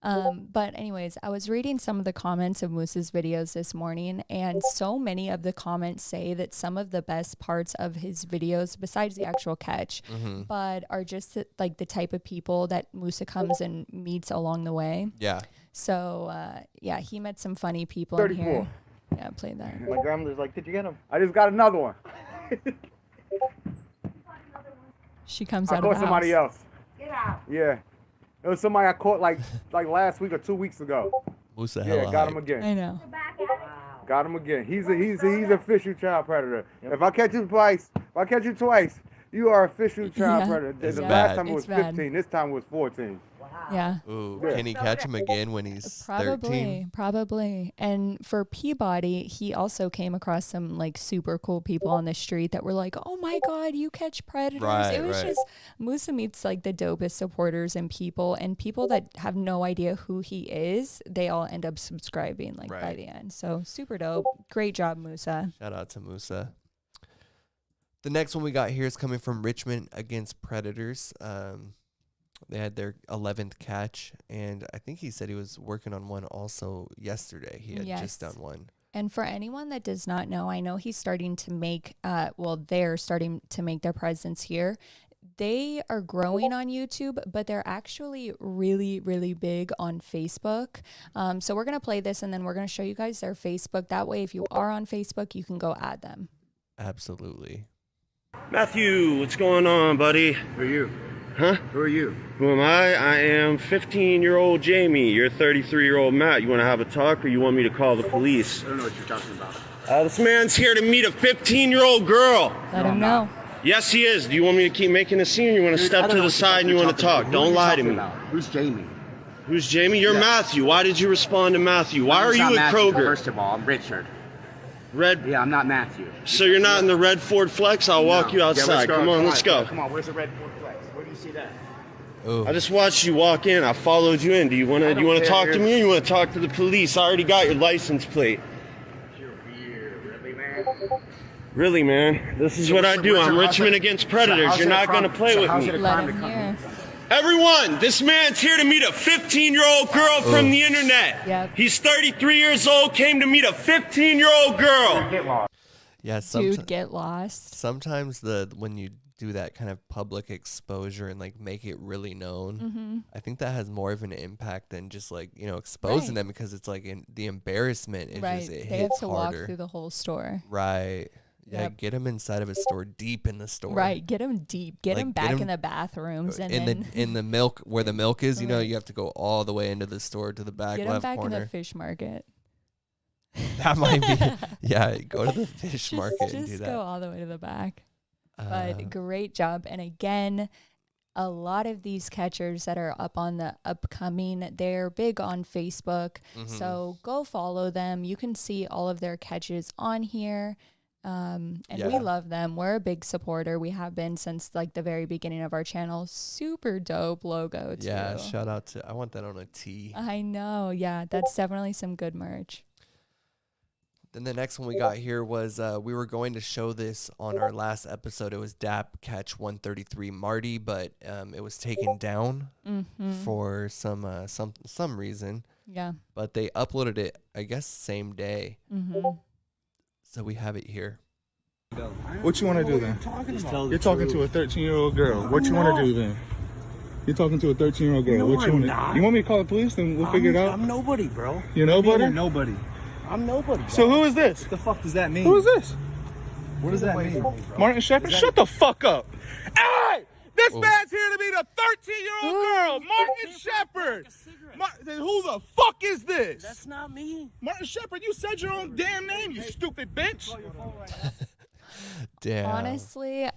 But anyways, I was reading some of the comments of Moose's videos this morning, and so many of the comments say that some of the best parts of his videos, besides the actual catch, but are just like the type of people that Moose comes and meets along the way. Yeah. So, yeah, he met some funny people 34. in here. Yeah, play that. My grandmother's like, did you get him? I just got another one. She comes I out of caught the somebody house. else. Get out. Yeah. It was somebody I caught like last week or 2 weeks ago. Moose a Yeah, hella got him hype. again. I know. Got him again. He's official child predator. If I catch you twice, you are official child predator. It's The bad. last time it was It's bad. 15. This time it was 14. Yeah. Ooh, Yeah. can he catch him again when he's 13? Probably. And for Peebody, he also came across some like super cool people on the street that were like, "Oh my God, you catch predators!" Right, it was right. just Musa meets like the dopest supporters and people that have no idea who he is. They all end up subscribing like by Right. the end. So super dope. Great job, Musa. Shout out to Musa. The next one we got here is coming from Richmond against Predators. They had their 11th catch, and I think he said he was working on one also yesterday. He had just done one. And for anyone that does not know, I know he's starting to make, they're starting to make their presence here. They are growing on YouTube, but they're actually really, really big on Facebook. So we're going to play this, and then we're going to show you guys their Facebook. That way, if you are on Facebook, you can go add them. Absolutely. Matthew, what's going on, buddy? Who are you? Huh? Who are you? Who am I? I am 15-year-old Jamie. You're 33-year-old Matt. You want to have a talk, or you want me to call the police? I don't know what you're talking about. This man's here to meet a 15-year-old girl. Let him know. Yes, he is. Do you want me to keep making a scene, or you want to step to the side and you want to talk? Don't lie to me. Who's Jamie? Who's Jamie? You're Matthew. Why did you respond to Matthew? Why are you at Kroger? First of all, I'm Richard. Red? Yeah, I'm not Matthew. So you're not in the red Ford Flex? I'll walk you outside. Come on, let's go. Come on, where's the red Ford Flex? Where do you see that? I just watched you walk in. I followed you in. Do you want to talk to me, or you want to talk to the police? I already got your license plate. You're weird, really, man. Really, man. This is what I do. I'm Richmond against Predators. You're not going to play with me. Let him hear. Everyone, this man's here to meet a 15-year-old girl from the internet. Yep. He's 33 years old, came to meet a 15-year-old girl. Yeah, Dude, get lost. Sometimes when you do that kind of public exposure and like make it really known, I think that has more of an impact than just like, exposing them, because it's like the embarrassment is just, it they hits have to harder. walk through the whole store. Right. Yeah, Yep. get him inside of a store, deep in the store. Right, get him deep. Get Like, him back in the bathrooms, and then in the milk where the milk is. You have to go all the way into the store to the back get him left back corner. in the fish market. That might be. Yeah, go to the fish market and do Just that. go all the way to the back. But great job. And again, a lot of these catchers that are up on the upcoming, they're big on Facebook. So go follow them. You can see all of their catches on here. And we love them. We're a big supporter. We have been since like the very beginning of our channel. Super dope logo too. Yeah, shout out to, I want that on a tee. I know. Yeah, that's definitely some good merch. Then the next one we got here was we were going to show this on our last episode. It was DAP Catch 133 Marty, but it was taken down for some reason. Yeah. But they uploaded it, I guess, same day. So we have it here. What you want to do then? You're talking to a 13-year-old girl. What you want to do then? You're talking to a 13-year-old girl. No, What you I'm want? not. You want me to call the police? Then we'll figure it out. I'm nobody, bro. You're nobody? I'm nobody. I'm nobody. Bro. So who is this? What the fuck does that mean? Who is this? What does that mean? Martin Shepard? Shut the fuck up. Hey! This man's here to meet a 13-year-old girl, Martin Shepard. Who the fuck is this? That's not me. Martin Shepard, you said your own damn name, you stupid bitch. Damn. Honestly,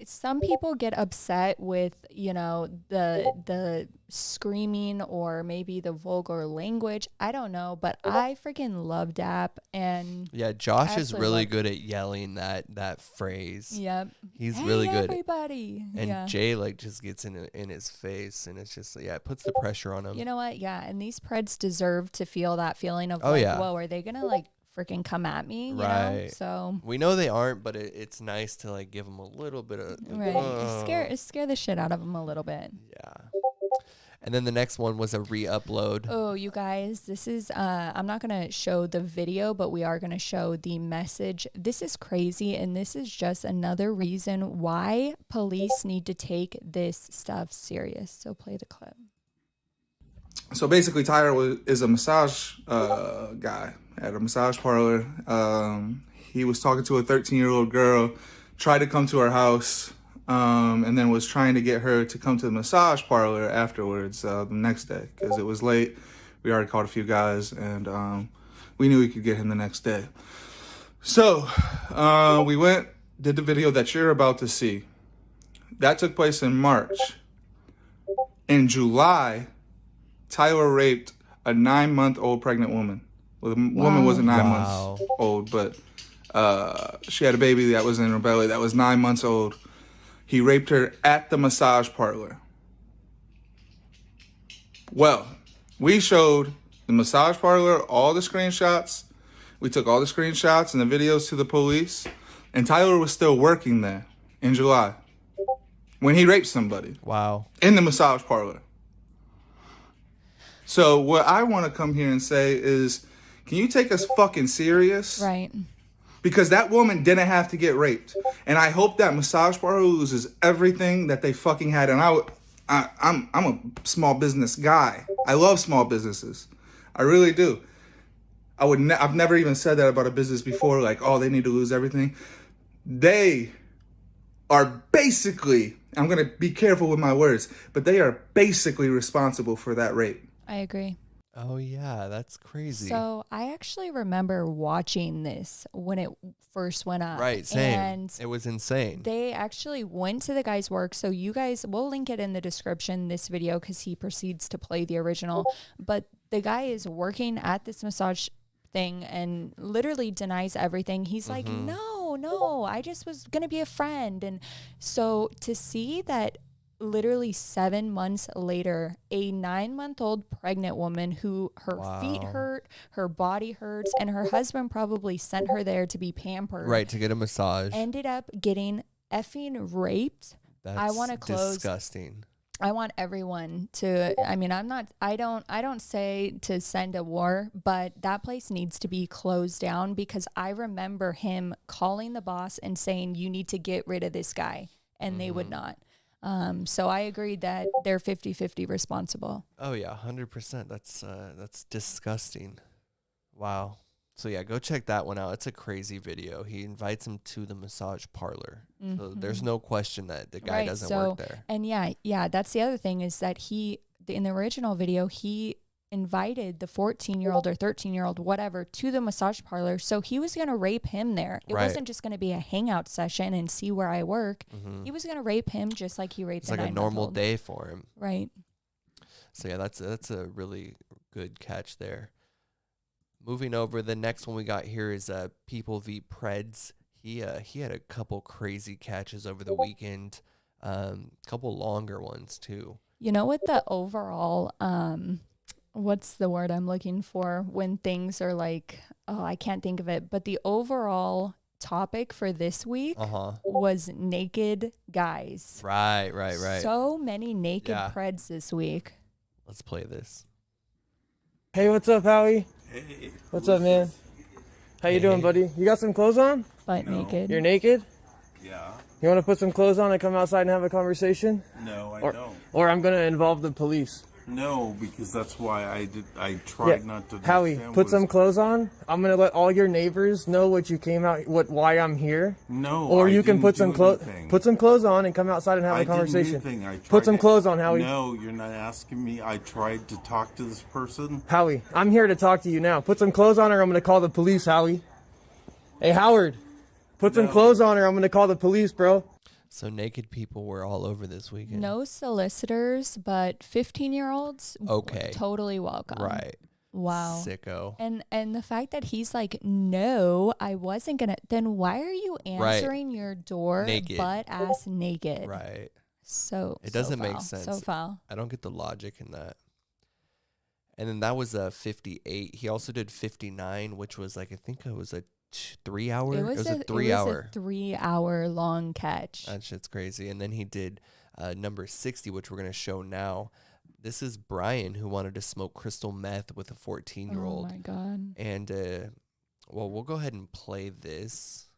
some people get upset with, the screaming or maybe the vulgar language. I don't know, but I freaking love DAP, and Yeah, Josh is absolutely really love- good at yelling that phrase. Yep. He's Hey, really good. everybody. And Yeah. Jay just gets in his face, and it's just it puts the pressure on him. You know what? Yeah, and these Preds deserve to feel that feeling of Oh, yeah. whoa, are they gonna freaking come at me? You know? Right. So we know they aren't, but it's nice to give them a little bit of right, scare the shit out of them a little bit. Yeah. And then the next one was a re-upload. Oh, you guys, this is, I'm not going to show the video, but we are going to show the message. This is crazy, and this is just another reason why police need to take this stuff serious. So play the clip. So basically, Tyler is a massage guy at a massage parlor. He was talking to a 13-year-old girl, tried to come to her house, and then was trying to get her to come to the massage parlor afterwards the next day because it was late. We already called a few guys, and we knew we could get him the next day. So we went, did the video that you're about to see. That took place in March. In July, Tyler raped a 9-month-old pregnant woman. Well, the woman wasn't 9 months old, but she had a baby that was in her belly that was 9 months old. He raped her at the massage parlor. Well, we showed the massage parlor all the screenshots. We took all the screenshots and the videos to the police, and Tyler was still working there in July when he raped somebody. Wow. In the massage parlor. So what I want to come here and say is, can you take us fucking serious? Right. Because that woman didn't have to get raped. And I hope that massage parlor loses everything that they fucking had. And I'm a small business guy. I love small businesses. I really do. I've never even said that about a business before, like, oh, they need to lose everything. They are basically, I'm going to be careful with my words, but they are basically responsible for that rape. I agree. Oh, yeah, that's crazy. So I actually remember watching this when it first went up. Right, same. And it was insane. They actually went to the guy's work. So you guys, we'll link it in the description, this video, because he proceeds to play the original. But the guy is working at this massage thing and literally denies everything. He's like, no, I just was going to be a friend. And so to see that literally 7 months later, a 9-month-old pregnant woman who her feet hurt, her body hurts, and her husband probably sent her there to be pampered. Right, to get a massage. Ended up getting effing raped. That's I want to close. Disgusting. I want everyone to, I mean, I don't say to send a war, but that place needs to be closed down because I remember him calling the boss and saying, you need to get rid of this guy. And they would not. So I agreed that they're 50-50 responsible. Oh yeah, 100%. That's disgusting. Wow. So yeah, go check that one out. It's a crazy video. He invites him to the massage parlor. So there's no question that the guy doesn't work there. And yeah, that's the other thing is that in the original video, he invited the 14-year-old or 13-year-old, whatever, to the massage parlor. So he was going to rape him there. It wasn't just going to be a hangout session and see where I work. He was going to rape him just like he raped the 9-month-old. It's like a normal day for him. Right. So yeah, that's a really good catch there. Moving over, the next one we got here is People v. PREDS. He had a couple crazy catches over the weekend, couple longer ones too. You know what the overall what's the word I'm looking for when things are like, oh, I can't think of it, but the overall topic for this week was naked guys. Right. So many naked PREDS this week. Let's play this. Hey, what's up, Howie? Hey. What's up, man? How you doing, buddy? You got some clothes on? Butt naked. You're naked? Yeah. You want to put some clothes on and come outside and have a conversation? No, I don't. Or I'm going to involve the police. No, because that's why I tried not to. Howie, put some clothes on. I'm going to let all your neighbors know what you came out, why I'm here. No, or you can put some clothes. Anything. Put some clothes on and come outside and have a conversation. Put some clothes on, Howie. No, you're not asking me. I tried to talk to this person. Howie, I'm here to talk to you now. Put some clothes on or I'm going to call the police, Howie. Hey, Howard, put some clothes on or I'm going to call the police, bro. So naked people were all over this weekend. No solicitors, but 15-year-olds. Okay. Totally welcome. Right. Wow. Sicko. And the fact that he's like, no, I wasn't going to. Then why are you answering your door naked. butt ass naked? Right. So it doesn't foul. make sense. So foul. I don't get the logic in that. And then that was 58. He also did 59, which was like, I think it was a 3 hour. It was a 3 hour. 3 hour long catch. That shit's crazy. And then he did number 60, which we're going to show now. this is Brian who wanted to smoke crystal meth with a 14-year-old. Oh my God. And, well, we'll go ahead and play this.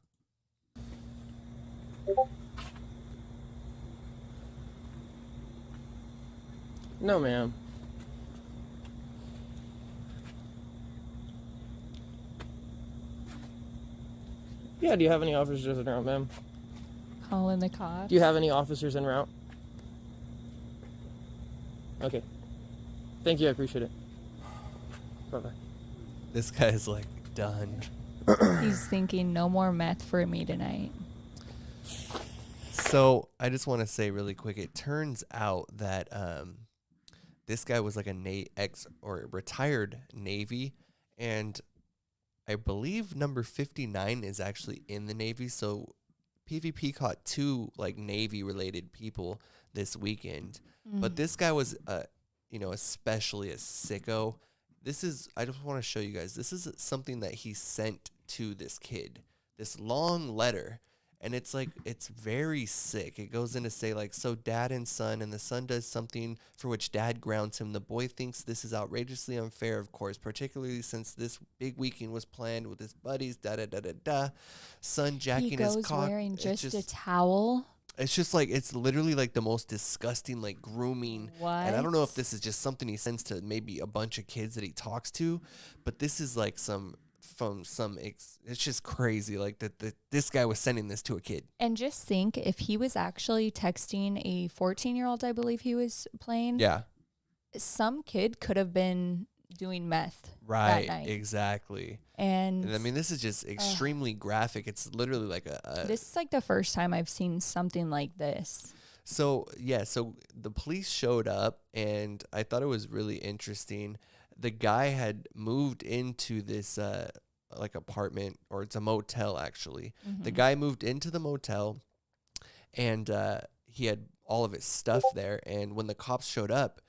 No, ma'am. Yeah, do you have any officers en route, ma'am? Calling the cops. Do you have any officers en route? Okay. Thank you, I appreciate it. Bye-bye. This guy's like done. He's thinking no more meth for me tonight. So I just want to say really quick, it turns out that this guy was like a retired Navy, and I believe number 59 is actually in the Navy. So PvP caught 2 like Navy related people this weekend, but this guy was especially a sicko. I just want to show you guys, this is something that he sent to this kid, this long letter. And it's like, it's very sick. It goes in to say like, so dad and son, and the son does something for which dad grounds him. The boy thinks this is outrageously unfair, of course, particularly since this big weekend was planned with his buddies, da-da-da-da-da. Son jacking his cock. He goes wearing just a towel. It's just like, it's literally like the most disgusting, like grooming. What? And I don't know if this is just something he sends to maybe a bunch of kids that he talks to, but this is like it's just crazy. Like this guy was sending this to a kid. And just think, if he was actually texting a 14-year-old, I believe he was playing. Yeah. Some kid could have been doing meth Right, that night. Exactly. And I mean, this is just extremely graphic. It's literally like this is like the first time I've seen something like this. So, yeah, so the police showed up, and I thought it was really interesting. The guy had moved into this like apartment, or it's a motel actually. The guy moved into the motel, and he had all of his stuff there. And when the cops showed up,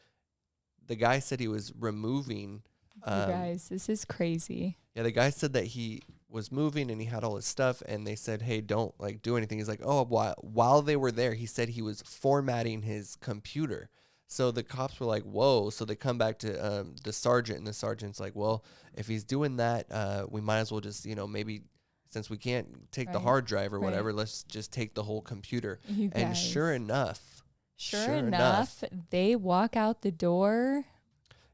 the guy said he was removing. You guys, this is crazy. Yeah, the guy said that he was moving and he had all his stuff, and they said, hey, don't like do anything. He's like, oh, while they were there, he said he was formatting his computer. So the cops were like, whoa. So they come back to the sergeant, and the sergeant's like, well, if he's doing that, we might as well just, maybe since we can't take the hard drive or whatever, let's just take the whole computer. You and guys. sure enough, they walk out the door.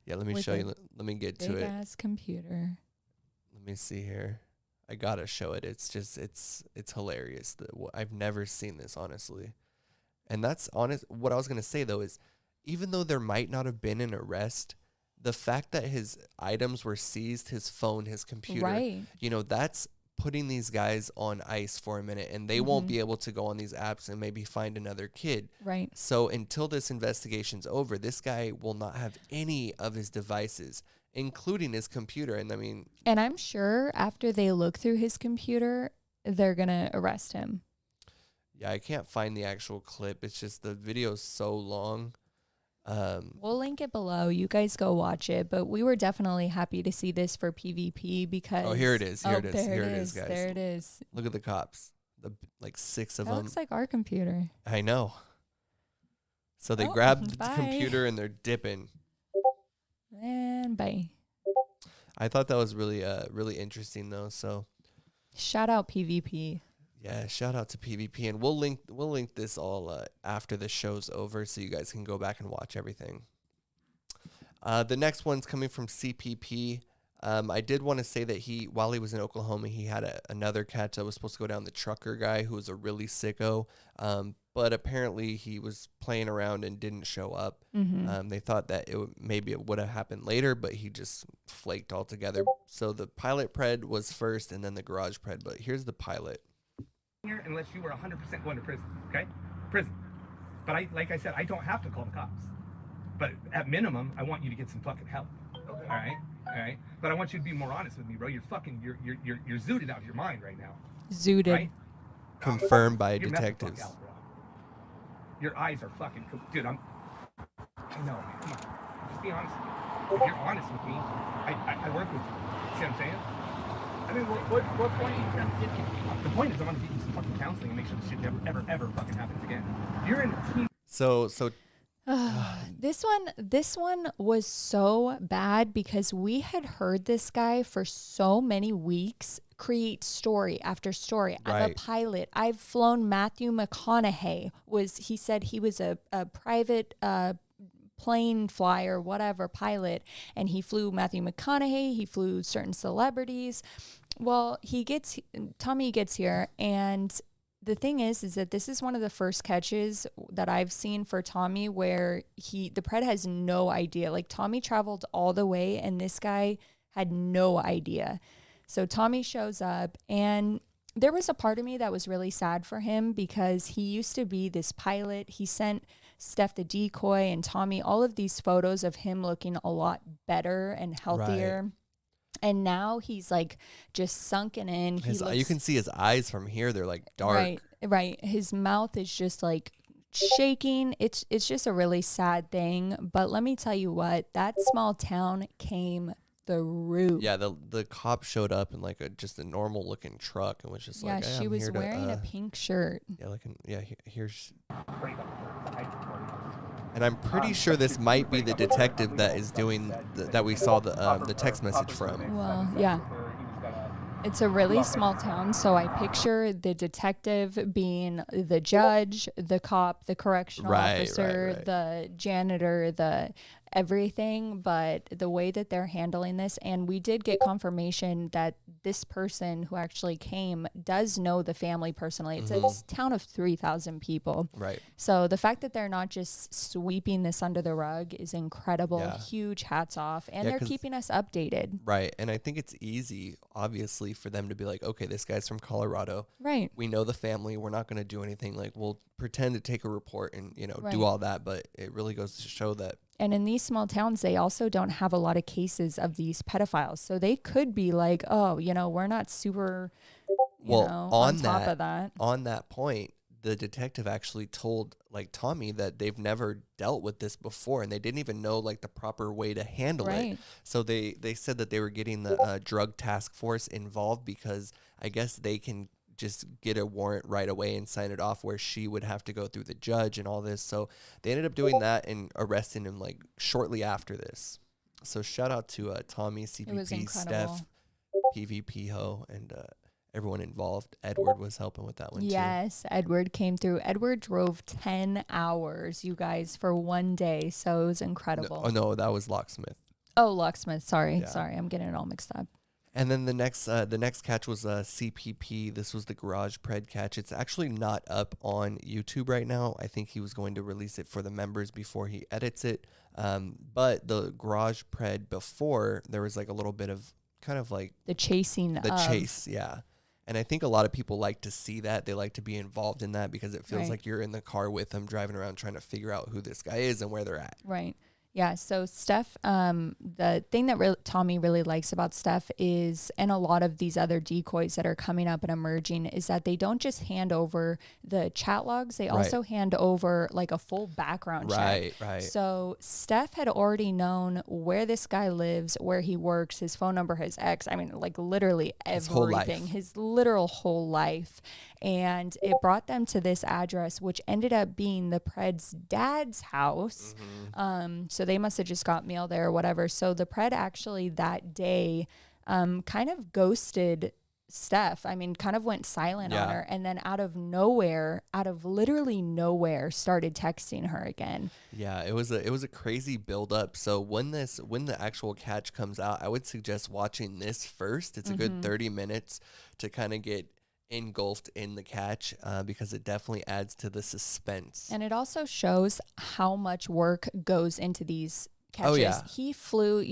Yeah, let me show you. Let me get to it. Big ass computer. Let me see here. I gotta show it. It's just, it's hilarious. I've never seen this, honestly. And that's honest. What I was gonna say though is, even though there might not have been an arrest, the fact that his items were seized, his phone, his computer, that's putting these guys on ice for a minute, and they won't be able to go on these apps and maybe find another kid. Right. So until this investigation's over, this guy will not have any of his devices, including his computer. And I mean, and I'm sure after they look through his computer, they're going to arrest him. Yeah, I can't find the actual clip. It's just the video's so long. We'll link it below. You guys go watch it. But we were definitely happy to see this for PvP because... here it is. Here it is. Here it is, guys. There it is. Look at the cops. Like 6 of that them. Looks like our computer. I know. So they grabbed the computer and they're dipping. And bye. I thought that was really really interesting though. So shout out PvP. Yeah, shout out to PvP, and we'll link this all after the show's over, so you guys can go back and watch everything. The next one's coming from CPP. I did want to say that while he was in Oklahoma, he had another cat that was supposed to go down, the trucker guy, who was a really sicko. But apparently he was playing around and didn't show up. They thought that maybe it would have happened later, but he just flaked altogether. So the pilot pred was first, and then the garage pred. But here's the pilot. Here unless you were 100% going to prison, okay? Prison. But like I said, I don't have to call the cops. But at minimum, I want you to get some fucking help. Okay. All right. But I want you to be more honest with me, bro. You're zooted out of your mind right now. Zooted. Right? Confirmed by detectives. Out, bro. Your eyes are fucking, dude. I know, man. Come on. Just be honest with me. If you're honest with me, I work with you. See what I'm saying? I mean, what point are you trying to get to? The point is, I want to get you some fucking counseling and make sure this shit never, ever, ever fucking happens again. You're in a team. So This one was so bad because we had heard this guy for so many weeks create story after story. I'm a Right. pilot. I've flown Matthew McConaughey. He said he was a private plane flyer, whatever, pilot, and he flew Matthew McConaughey. He flew certain celebrities. Well, Tommy gets here, and the thing is that this is one of the first catches that I've seen for Tommy where the pred has no idea. Like, Tommy traveled all the way and this guy had no idea. So Tommy shows up, and there was a part of me that was really sad for him because he used to be this pilot. He sent Steph the Decoy and Tommy all of these photos of him looking a lot better and healthier. Right. And now he's like just sunken in. You can see his eyes from here. They're like dark. Right. His mouth is just like shaking. It's just a really sad thing. But let me tell you what, that small town came through. Yeah, the cop showed up in like just a normal looking truck and was just like, hey, she I'm was here wearing a pink shirt. Yeah, here's. And I'm pretty sure this might be the detective that is doing that we saw the text message from. Well, yeah. It's a really small town, so I picture the detective being the judge, the cop, the correctional officer, the janitor, the everything, but the way that they're handling this, and we did get confirmation that this person who actually came does know the family personally. It's a town of 3,000 people. Right. So the fact that they're not just sweeping this under the rug is incredible. Yeah. Huge hats off. And they're keeping us updated. Right. And I think it's easy, obviously, for them to be like, okay, this guy's from Colorado. Right. We know the family. We're not going to do anything. Like, we'll pretend to take a report and, do all that. But it really goes to show that. And in these small towns, they also don't have a lot of cases of these pedophiles. So they could be like, oh, we're not super, on top of that. On that point, the detective actually told like Tommy that they've never dealt with this before and they didn't even know like the proper way to handle it. So they said that they were getting the drug task force involved because I guess they can just get a warrant right away and sign it off, where she would have to go through the judge and all this. So they ended up doing that and arresting him like shortly after this. So shout out to Tommy, CPP, Steph, PVP Ho, and everyone involved. Edward was helping with that one too. Yes, Edward came through. Edward drove 10 hours, you guys, for one day. So it was incredible. No, that was Locksmith. Oh, Locksmith. Sorry, I'm getting it all mixed up. And then the next catch was CPP. This was the garage pred catch. It's actually not up on YouTube right now. I think he was going to release it for the members before he edits it. But the garage pred before, there was like a little bit of kind of like the chasing. Chase, yeah. And I think a lot of people like to see that. They like to be involved in that because it feels like you're in the car with them, driving around trying to figure out who this guy is and where they're at. Right. Yeah, so Steph, the thing that Tommy really likes about Steph is, and a lot of these other decoys that are coming up and emerging, is that they don't just hand over the chat logs, they also hand over like a full background check. Right. So Steph had already known where this guy lives, where he works, his phone number, his ex, I mean, like literally everything, his literal whole life. And it brought them to this address, which ended up being the Pred's dad's house. So they must have just got mail there or whatever. So the Pred actually that day kind of ghosted Steph. I mean, kind of went silent on her. And then out of literally nowhere, started texting her again. Yeah, it was a crazy build up. So when the actual catch comes out, I would suggest watching this first. It's a good 30 minutes to kind of get engulfed in the catch because it definitely adds to the suspense. And it also shows how much work goes into these catches. Oh, yeah. He flew,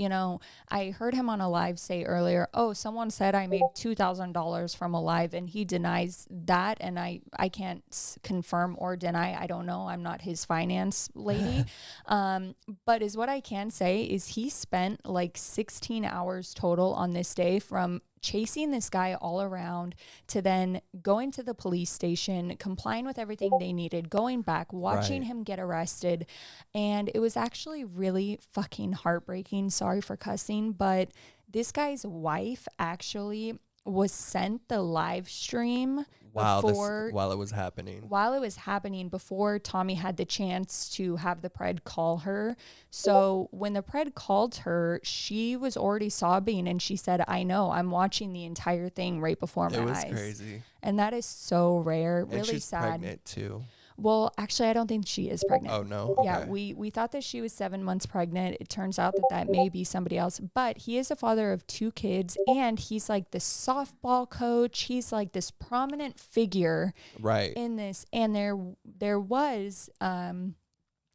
I heard him on a live say earlier, someone said I made $2,000 from a live, and he denies that, and I can't confirm or deny. I don't know. I'm not his finance lady. But is what I can say is he spent like 16 hours total on this day, from chasing this guy all around to then going to the police station, complying with everything they needed, going back, watching him get arrested. And it was actually really fucking heartbreaking. Sorry for cussing, but this guy's wife actually was sent the live stream Wow, before while it was happening. While it was happening, before Tommy had the chance to have the pred call her. So when the pred called her, she was already sobbing, and she said, "I know, I'm watching the entire thing right before my eyes." It was crazy. And that is so rare. And really she's sad. pregnant too. Well, actually, I don't think she is pregnant. Oh, no? Yeah, Okay. we thought that she was 7 months pregnant. It turns out that may be somebody else. But he is a father of 2 kids, and he's like the softball coach. He's like this prominent figure in this. And there was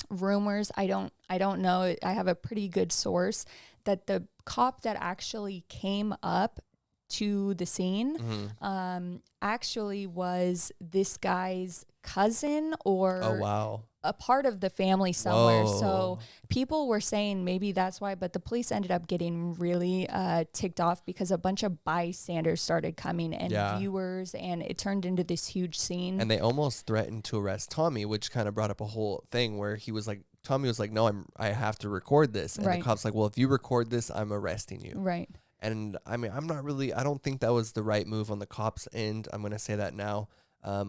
rumors. I don't know. I have a pretty good source that the cop that actually came up to the scene actually was this guy's cousin or a part of the family somewhere. Whoa. So people were saying maybe that's why, but the police ended up getting really ticked off because a bunch of bystanders started coming and viewers, and it turned into this huge scene. And they almost threatened to arrest Tommy, which kind of brought up a whole thing where he was like, Tommy was like, "No, I have to record this." And the cop's like, "Well, if you record this, I'm arresting you." Right. And I mean, I don't think that was the right move on the cops' end. I'm going to say that now.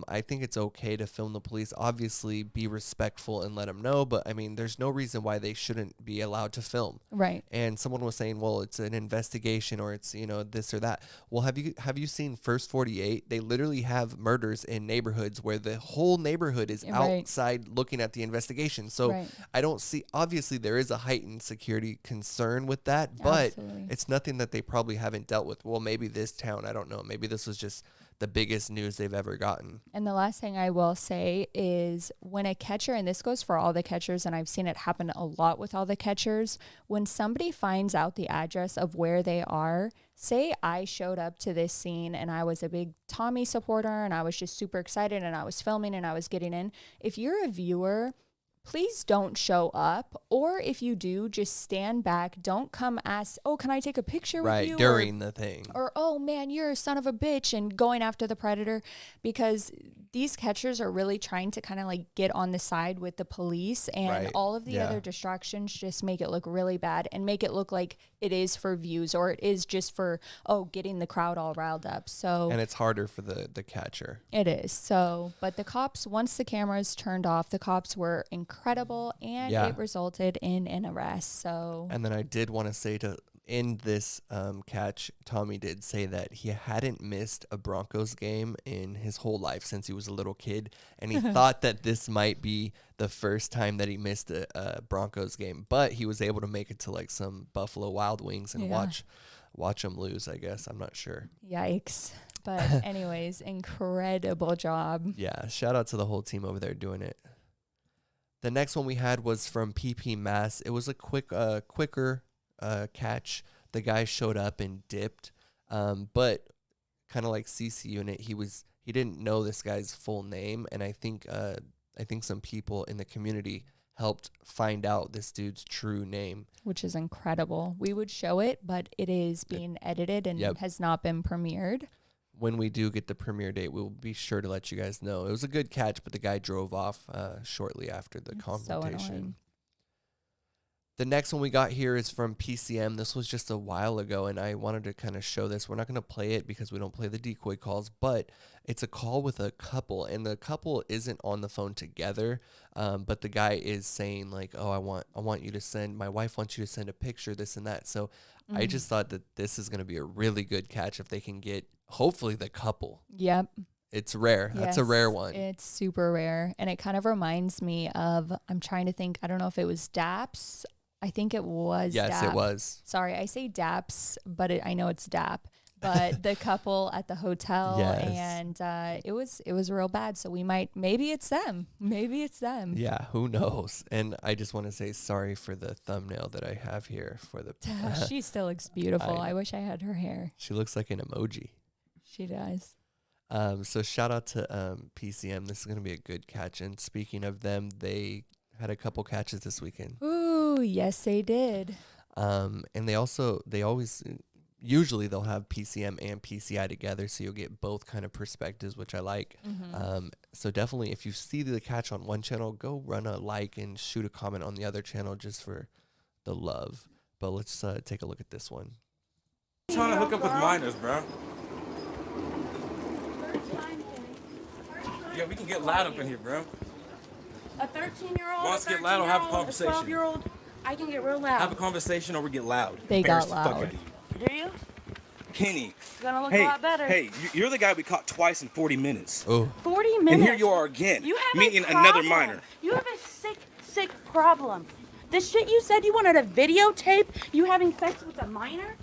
I think it's okay to film the police. Obviously, be respectful and let them know. But I mean, there's no reason why they shouldn't be allowed to film. Right. And someone was saying, well, it's an investigation or it's, this or that. Well, have you seen First 48? They literally have murders in neighborhoods where the whole neighborhood is outside looking at the investigation. So I don't see, obviously there is a heightened security concern with that, but it's nothing that they probably haven't dealt with. Well, maybe this town, I don't know. Maybe this was just the biggest news they've ever gotten. And the last thing I will say is when a catcher, and this goes for all the catchers, and I've seen it happen a lot with all the catchers, when somebody finds out the address of where they are, say I showed up to this scene and I was a big Tommy supporter and I was just super excited and I was filming and I was getting in. If you're a viewer, please don't show up. Or if you do, just stand back. Don't come ask, "Oh, can I take a picture with you?" During the thing. Or, "Oh, man, you're a son of a bitch," and going after the predator. Because these catchers are really trying to kind of like get on the side with the police. And all of the other distractions just make it look really bad and make it look like it is for views or it is just for, getting the crowd all riled up. So And it's harder for the catcher. it is. So, but the cops, once the cameras turned off, the cops were incredible and it resulted in an arrest. So, and then I did want to say to end this catch, Tommy did say that he hadn't missed a Broncos game in his whole life since he was a little kid. And he thought that this might be the first time that he missed a Broncos game, but he was able to make it to like some Buffalo Wild Wings and watch them lose, I guess. I'm not sure. Yikes. But anyways, incredible job. Yeah. Shout out to the whole team over there doing it. The next one we had was from PPMASS. It was a quicker catch. The guy showed up and dipped, but kind of like CC Unit, he didn't know this guy's full name, and I think some people in the community helped find out this dude's true name, which is incredible. We would show it, but it is being edited and has not been premiered. When we do get the premiere date, we'll be sure to let you guys know. It was a good catch, but the guy drove off shortly after the confrontation. The next one we got here is from PCM. This was just a while ago, and I wanted to kind of show this. We're not going to play it because we don't play the decoy calls, but it's a call with a couple, and the couple isn't on the phone together, but the guy is saying like, "Oh, I want you to send, my wife wants you to send a picture, this and that." So I just thought that this is going to be a really good catch if they can get, hopefully, the couple. Yep. It's rare. Yes, that's a rare one. It's super rare, and it kind of reminds me of, I'm trying to think, I don't know if it was DAPS. I think it was Yes, DAP. it was. Sorry, I say DAPS, but I know it's DAP. But the couple at the hotel, and it was real bad. So maybe it's them. Maybe it's them. Yeah, who knows? And I just want to say sorry for the thumbnail that I have here for the. She still looks beautiful. I wish I had her hair. She looks like an emoji. She does. So shout out to PCM. This is going to be a good catch. And speaking of them, they had a couple catches this weekend. Ooh, yes, they did. And usually they'll have PCM and PCI together, so you'll get both kind of perspectives, which I like. So definitely, if you see the catch on one channel, go run a like and shoot a comment on the other channel just for the love. But let's take a look at this one. Trying to hook up with minors, bro. Yeah, we can get loud up in here, bro. A 13-year-old, Once get loud, I'll have a conversation. 12-year-old, I can get real loud. Have a conversation or we get loud. They got Embarrass the fuck loud. out of you. Do you? Kenny. It's gonna look hey, a lot better. Hey, you're the guy we caught twice in 40 minutes. Oh. 40 minutes? And here you are again, You have meeting a another problem. minor. You have a sick problem. The shit you said you wanted to videotape you having sex with a minor?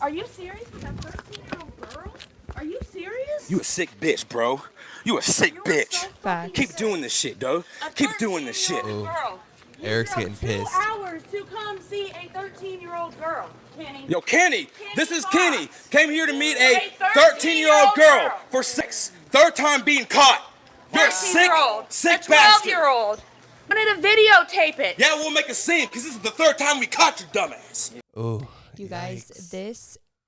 Are you serious with a 13-year-old girl? Are you serious? You a sick bitch, bro. You a sick bitch. Facts. Keep doing this shit, though. Keep doing this shit. Girl. Eric's getting pissed. 2 hours to come see a 13-year-old girl, Kenny. Yo, Kenny, this is Kenny. Came here to meet a 13-year-old girl for sex. Third time being caught. You're a sick bastard. 12-year-old. I wanted to videotape it. Yeah, we'll make a scene because this is the third time we caught you, dumbass. Oh, You guys,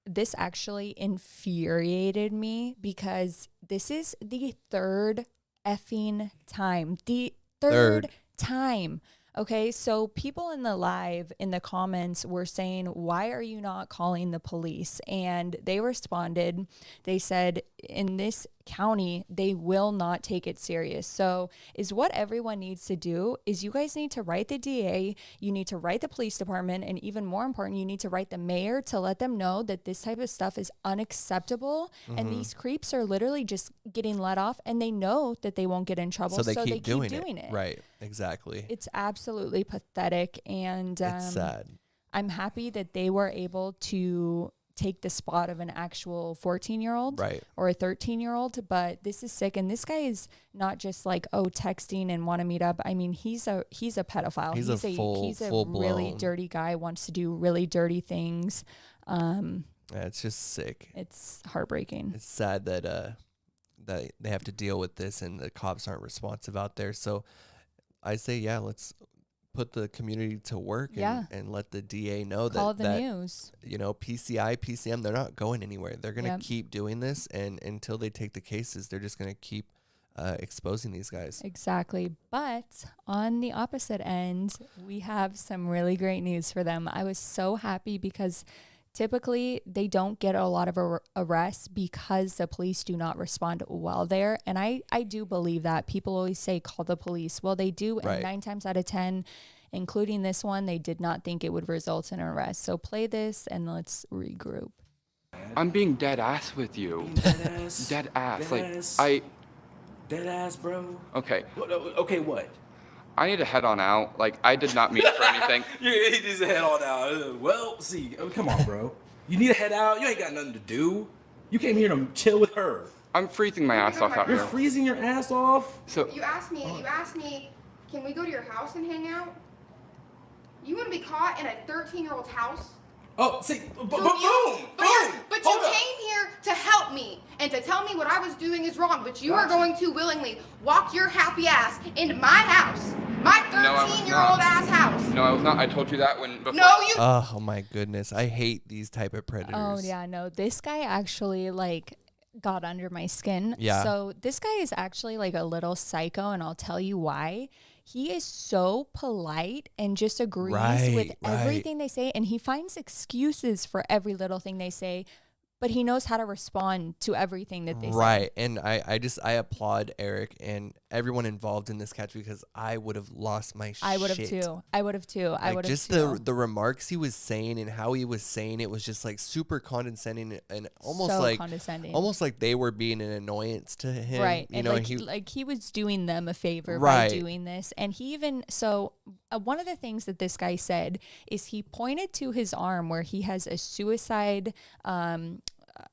this actually infuriated me because this is the third effing time. The third time. Okay, so people in the comments were saying, why are you not calling the police? And they responded, they said, in this county, they will not take it serious. So is what everyone needs to do is you guys need to write the DA, you need to write the police department, and even more important, you need to write the mayor to let them know that this type of stuff is unacceptable. And these creeps are literally just getting let off and they know that they won't get in trouble. So they keep doing it. Right, exactly. It's absolutely pathetic. And it's sad. I'm happy that they were able to take the spot of an actual 14-year-old or a 13-year-old, but this is sick. And this guy is not just like, texting and want to meet up. I mean, he's a pedophile. He's a really dirty guy, wants to do really dirty things. Yeah, it's just sick. It's heartbreaking. It's sad that that they have to deal with this and the cops aren't responsive out there. So I say, yeah, let's put the community to work and let the DA know Call that the news. You know, PCI, PCM, they're not going anywhere. They're going to keep doing this, and until they take the cases, they're just going to keep exposing these guys. Exactly. But on the opposite end, we have some really great news for them. I was so happy because typically they don't get a lot of arrests because the police do not respond well there. And I do believe that. People always say, call the police. Well, they do. And 9 times out of 10, including this one, they did not think it would result in an arrest. So play this and let's regroup. I'm being dead ass with you. Dead ass? Dead ass. Dead like, ass? Dead ass, bro. Okay. Okay, what? I need to head on out. Like, I did not mean for anything. You need to head on out. Well, see, come on, bro. You need to head out. You ain't got nothing to do. You came here to chill with her. I'm freezing my ass off out You're here. freezing your ass off? So You asked me, can we go to your house and hang out? You want to be caught in a 13-year-old's house? Oh, see, boom. But you came here to help me and to tell me what I was doing is wrong, but you are going to willingly walk your happy ass into my house, my 13-year-old ass house. No, I was not. I told you that before. No, you. Oh my goodness, I hate these type of predators. Oh yeah, no, this guy actually got under my skin. Yeah. So this guy is actually like a little psycho, and I'll tell you why. He is so polite and just agrees with everything they say, and he finds excuses for every little thing they say, but he knows how to respond to everything that they say. Right. And I applaud Eric and everyone involved in this catch because I would have lost my shit. I would have too. I would have too. Just the remarks he was saying and how he was saying it was just like super condescending and almost so like condescending. Almost like they were being an annoyance to him. Right. You and know, he was doing them a favor by doing this. And he even one of the things that this guy said is he pointed to his arm where he has a suicide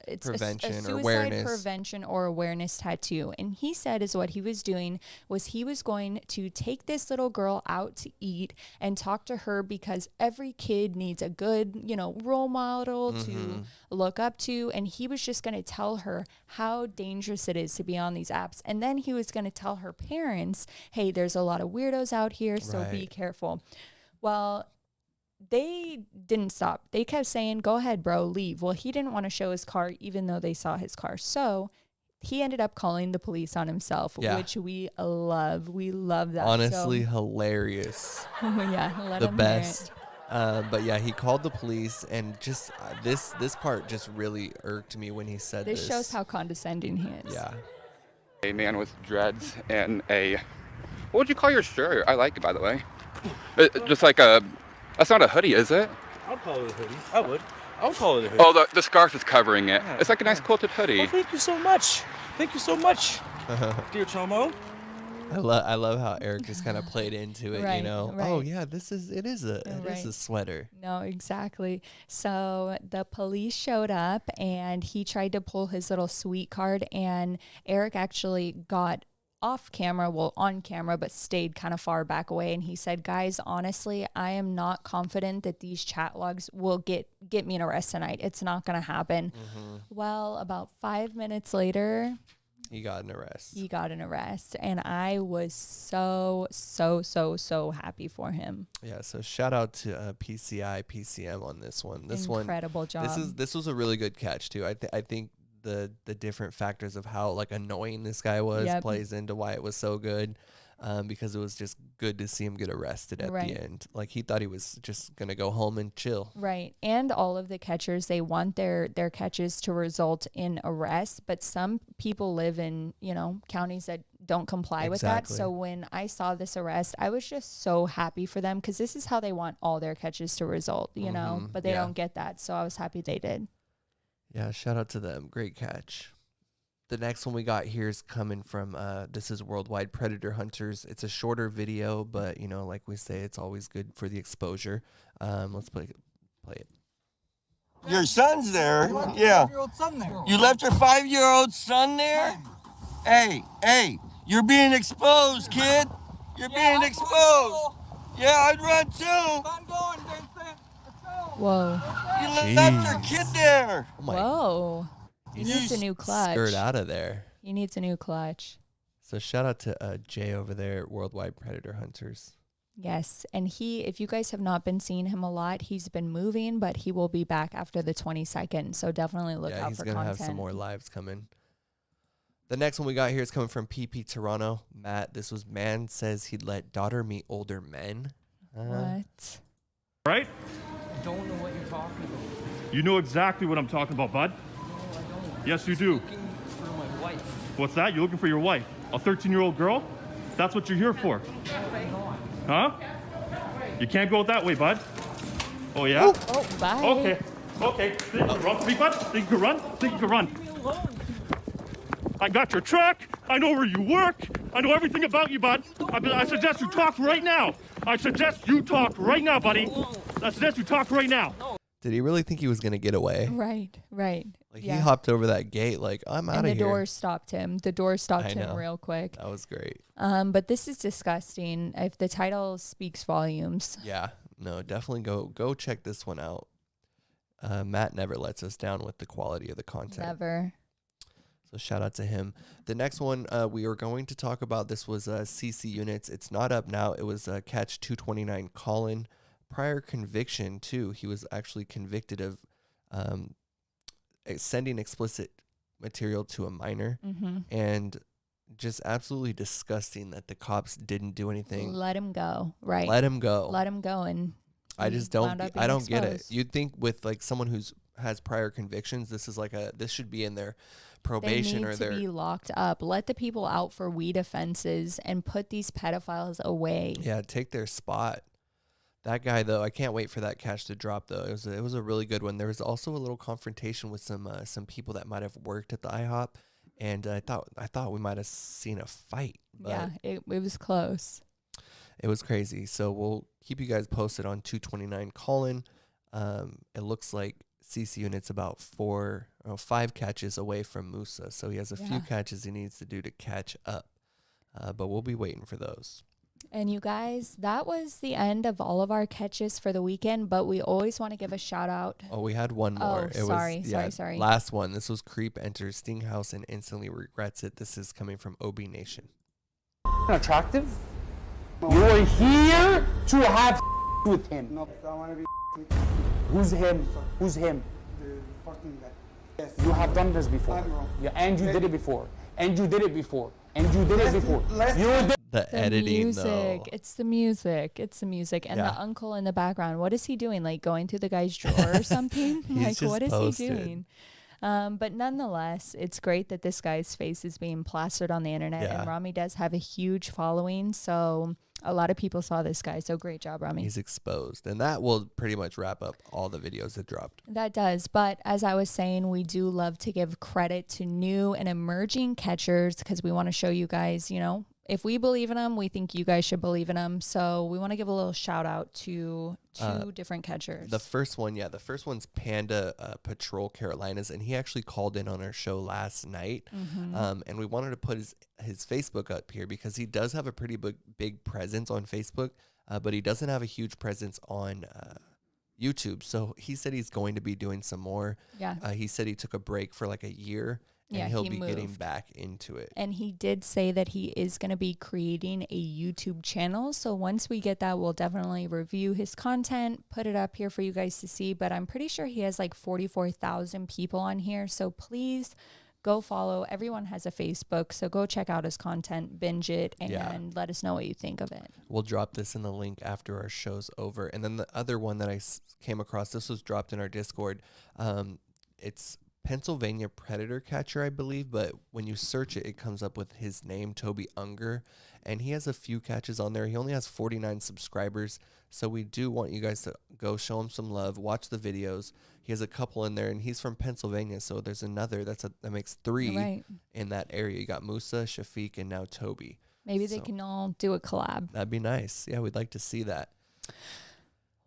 it's prevention a or suicide awareness. prevention or awareness tattoo. And he said is what he was doing was he was going to take this little girl out to eat and talk to her because every kid needs a good, role model to look up to. And he was just going to tell her how dangerous it is to be on these apps. And then he was going to tell her parents, hey, there's a lot of weirdos out here, so be careful. Well, they didn't stop. They kept saying, go ahead, bro, leave. Well, he didn't want to show his car, even though they saw his car. So he ended up calling the police on himself, which we love. We love that. Honestly, hilarious. Yeah, let the him best. hear it. But yeah, he called the police, and just this part just really irked me when he said this. This shows how condescending he is. Yeah. A man with dreads and a, what would you call your shirt? I like it, by the way. Just like a, that's not a hoodie, is it? I'll call it a hoodie. I would call it a hoodie. Oh, the scarf is covering it. It's like a nice quilted hoodie. Oh, thank you so much. Thank you so much, dear Chomo. I love how Eric just kind of played into it, Right, you know. right. Oh yeah, it is a sweater. No, exactly. So the police showed up and he tried to pull his little sweet card, and Eric actually got off camera, well on camera, but stayed kind of far back away, and he said, guys, honestly, I am not confident that these chat logs will get me an arrest tonight. It's not gonna happen. Well, about 5 minutes later, he got an arrest. And I was so happy for him. Yeah, so shout out to PCIxPCM on this one. Incredible job. This was a really good catch too. I think the different factors of how like annoying this guy was plays into why it was so good, because it was just good to see him get arrested at the end. Like he thought he was just gonna go home and chill. Right. And all of the catchers, they want their catches to result in arrest, but some people live in, you know, counties that don't comply with that. So when I saw this arrest, I was just so happy for them, because this is how they want all their catches to result, you know, but they don't get that. So I was happy they did. Yeah, shout out to them. Great catch. The next one we got here is coming from, this is Worldwide Predator Hunters. It's a shorter video, but, you know, like we say, it's always good for the exposure. Let's play it. Your son's there. Yeah. You left your 5-year-old son there? Hey, you're being exposed, kid. You're being exposed. Yeah, I'd run too. I'm going, Vincent. Whoa. You left your kid there. Oh my. Whoa. He needs a new clutch. Skirt out of there. He needs a new clutch. So shout out to Jay over there at Worldwide Predator Hunters. Yes, and if you guys have not been seeing him a lot, he's been moving, but he will be back after the 22nd, so definitely look out for content. Yeah, he's going to have some more lives coming. The next one we got here is coming from PP Toronto. Matt, this was man says he'd let daughter meet older men. What? Right? I don't know what you're talking about. You know exactly what I'm talking about, bud. No, I don't. Yes, you do. Looking for my wife. What's that? You're looking for your wife? A 13-year-old girl? That's what you're here for. Huh? You can't go that way, bud. Oh, yeah? Oh, bye. Okay. Think you can run for me, bud? Think you can run? I got your track. I know where you work. I know everything about you, bud. I suggest you talk right now. I suggest you talk right now, buddy. I suggest you talk right now. Did he really think he was going to get away? Right. Like he hopped over that gate like, I'm out of here. And the door stopped him. The door stopped him real quick. That was great. But this is disgusting. If the title speaks volumes. Yeah. No, definitely go check this one out. Matt never lets us down with the quality of the content. Never. So shout out to him. The next one we are going to talk about, this was CC units. It's not up now. It was Catch 229 Colin. Prior conviction, too. He was actually convicted of sending explicit material to a minor. And just absolutely disgusting that the cops didn't do anything. Let him go. Right. Let him go. And I just don't get it. You'd think with like someone has prior convictions, this is like this should be in their probation or their. They need to be locked up. Let the people out for weed offenses and put these pedophiles away. Yeah, take their spot. That guy though, I can't wait for that catch to drop though. It was a really good one. There was also a little confrontation with some people that might have worked at the IHOP, and I thought we might have seen a fight. But yeah, it was close. It was crazy. So we'll keep you guys posted on 229 Colin. It looks like CC Unit's about 5 catches away from Musa. So he has a few catches he needs to do to catch up. But we'll be waiting for those. And you guys, that was the end of all of our catches for the weekend, but we always want to give a shout out. Oh, we had one more. Oh, sorry. Last one. This was Creep enters Sting House and instantly regrets it. This is coming from OB Nation. Attractive? You're here to have with him. No, I want to be with Who's him? Who's him? the fucking guy. Yes. You have done this before. I'm wrong. Yeah, and you did it before. And you did it before. And you did it before. You did The editing, music. though. It's the music. It's the music. And Yeah. the uncle in the background. What is he doing? Like going through the guy's drawer or something? He's Like, just what is posted. he doing? But nonetheless, it's great that this guy's face is being plastered on the internet. Yeah. And Rami does have a huge following. So a lot of people saw this guy. So great job, Rami. He's exposed. And that will pretty much wrap up all the videos that dropped. That does. But as I was saying, we do love to give credit to new and emerging catchers because we want to show you guys, you know, if we believe in them, we think you guys should believe in them. So we want to give a little shout out to two different catchers. The first one's Panda Patrol Carolinas, and he actually called in on our show last night. And we wanted to put his Facebook up here because he does have a pretty big presence on Facebook, but he doesn't have a huge presence on YouTube. So he said he's going to be doing some more. Yeah. He said he took a break for like a year. And Yeah, he'll he be getting moved. back into it. And he did say that he is going to be creating a YouTube channel. So once we get that, we'll definitely review his content, put it up here for you guys to see. But I'm pretty sure he has like 44,000 people on here. So please go follow. Everyone has a Facebook. So go check out his content, binge it, and let us know what you think of it. We'll drop this in the link after our show's over. And then the other one that I came across, this was dropped in our Discord. It's Pennsylvania Predator Catcher, I believe, but when you search it, it comes up with his name, Toby Unger, and he has a few catches on there. He only has 49 subscribers, so we do want you guys to go show him some love, watch the videos. He has a couple in there, and he's from Pennsylvania, so there's another that makes three in that area. You got Musa, Shafiq, and now Toby. Maybe they can all do a collab. That'd be nice. Yeah, we'd like to see that.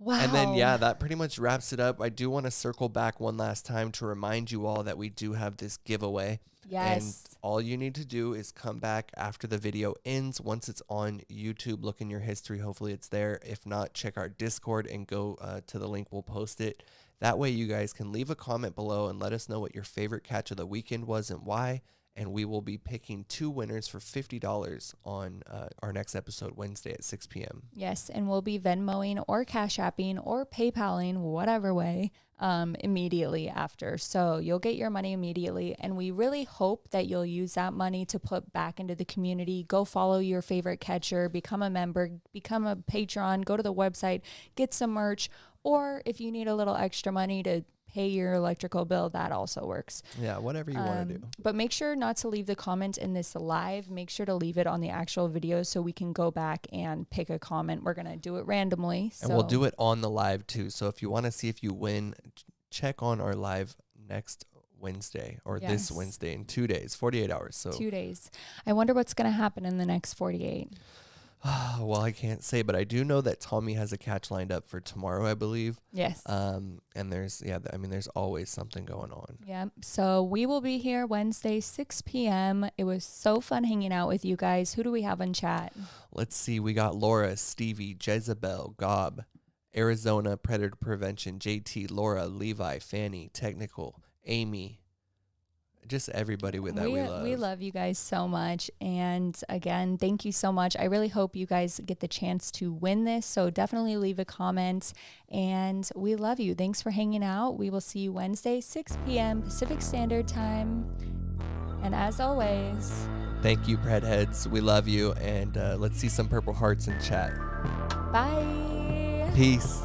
Wow. And then, that pretty much wraps it up. I do want to circle back one last time to remind you all that we do have this giveaway. Yes. And all you need to do is come back after the video ends. Once it's on YouTube, look in your history. Hopefully it's there. If not, check our Discord and go to the link. We'll post it. That way you guys can leave a comment below and let us know what your favorite catch of the weekend was and why. And we will be picking 2 winners for $50 on our next episode, Wednesday at 6 p.m. Yes, and we'll be Venmoing or Cash Apping or PayPaling, whatever way, immediately after. So you'll get your money immediately, and we really hope that you'll use that money to put back into the community. Go follow your favorite catcher, become a member, become a patron, go to the website, get some merch, or if you need a little extra money to pay your electrical bill, that also works. Yeah, whatever you want to do. But make sure not to leave the comment in this live. Make sure to leave it on the actual video so we can go back and pick a comment. We're going to do it randomly. And we'll do it on the live too. So if you want to see if you win, check on our live next Wednesday or this Wednesday in 2 days, 48 hours. So 2 days. I wonder what's going to happen in the next 48. Well, I can't say, but I do know that Tommy has a catch lined up for tomorrow, I believe. Yes. And there's always something going on. Yeah. So we will be here Wednesday, 6 p.m. It was so fun hanging out with you guys. Who do we have on chat? Let's see. We got Laura, Stevie, Jezebel, Gob, Arizona Predator Prevention, JT, Laura, Levi, Fanny, Technical, Amy. Just everybody that we love. We love you guys so much. And again, thank you so much. I really hope you guys get the chance to win this. So definitely leave a comment. And we love you. Thanks for hanging out. We will see you Wednesday, 6 p.m. Pacific Standard Time. And as always, thank you, Predheads. We love you. And let's see some purple hearts in chat. bye. Peace.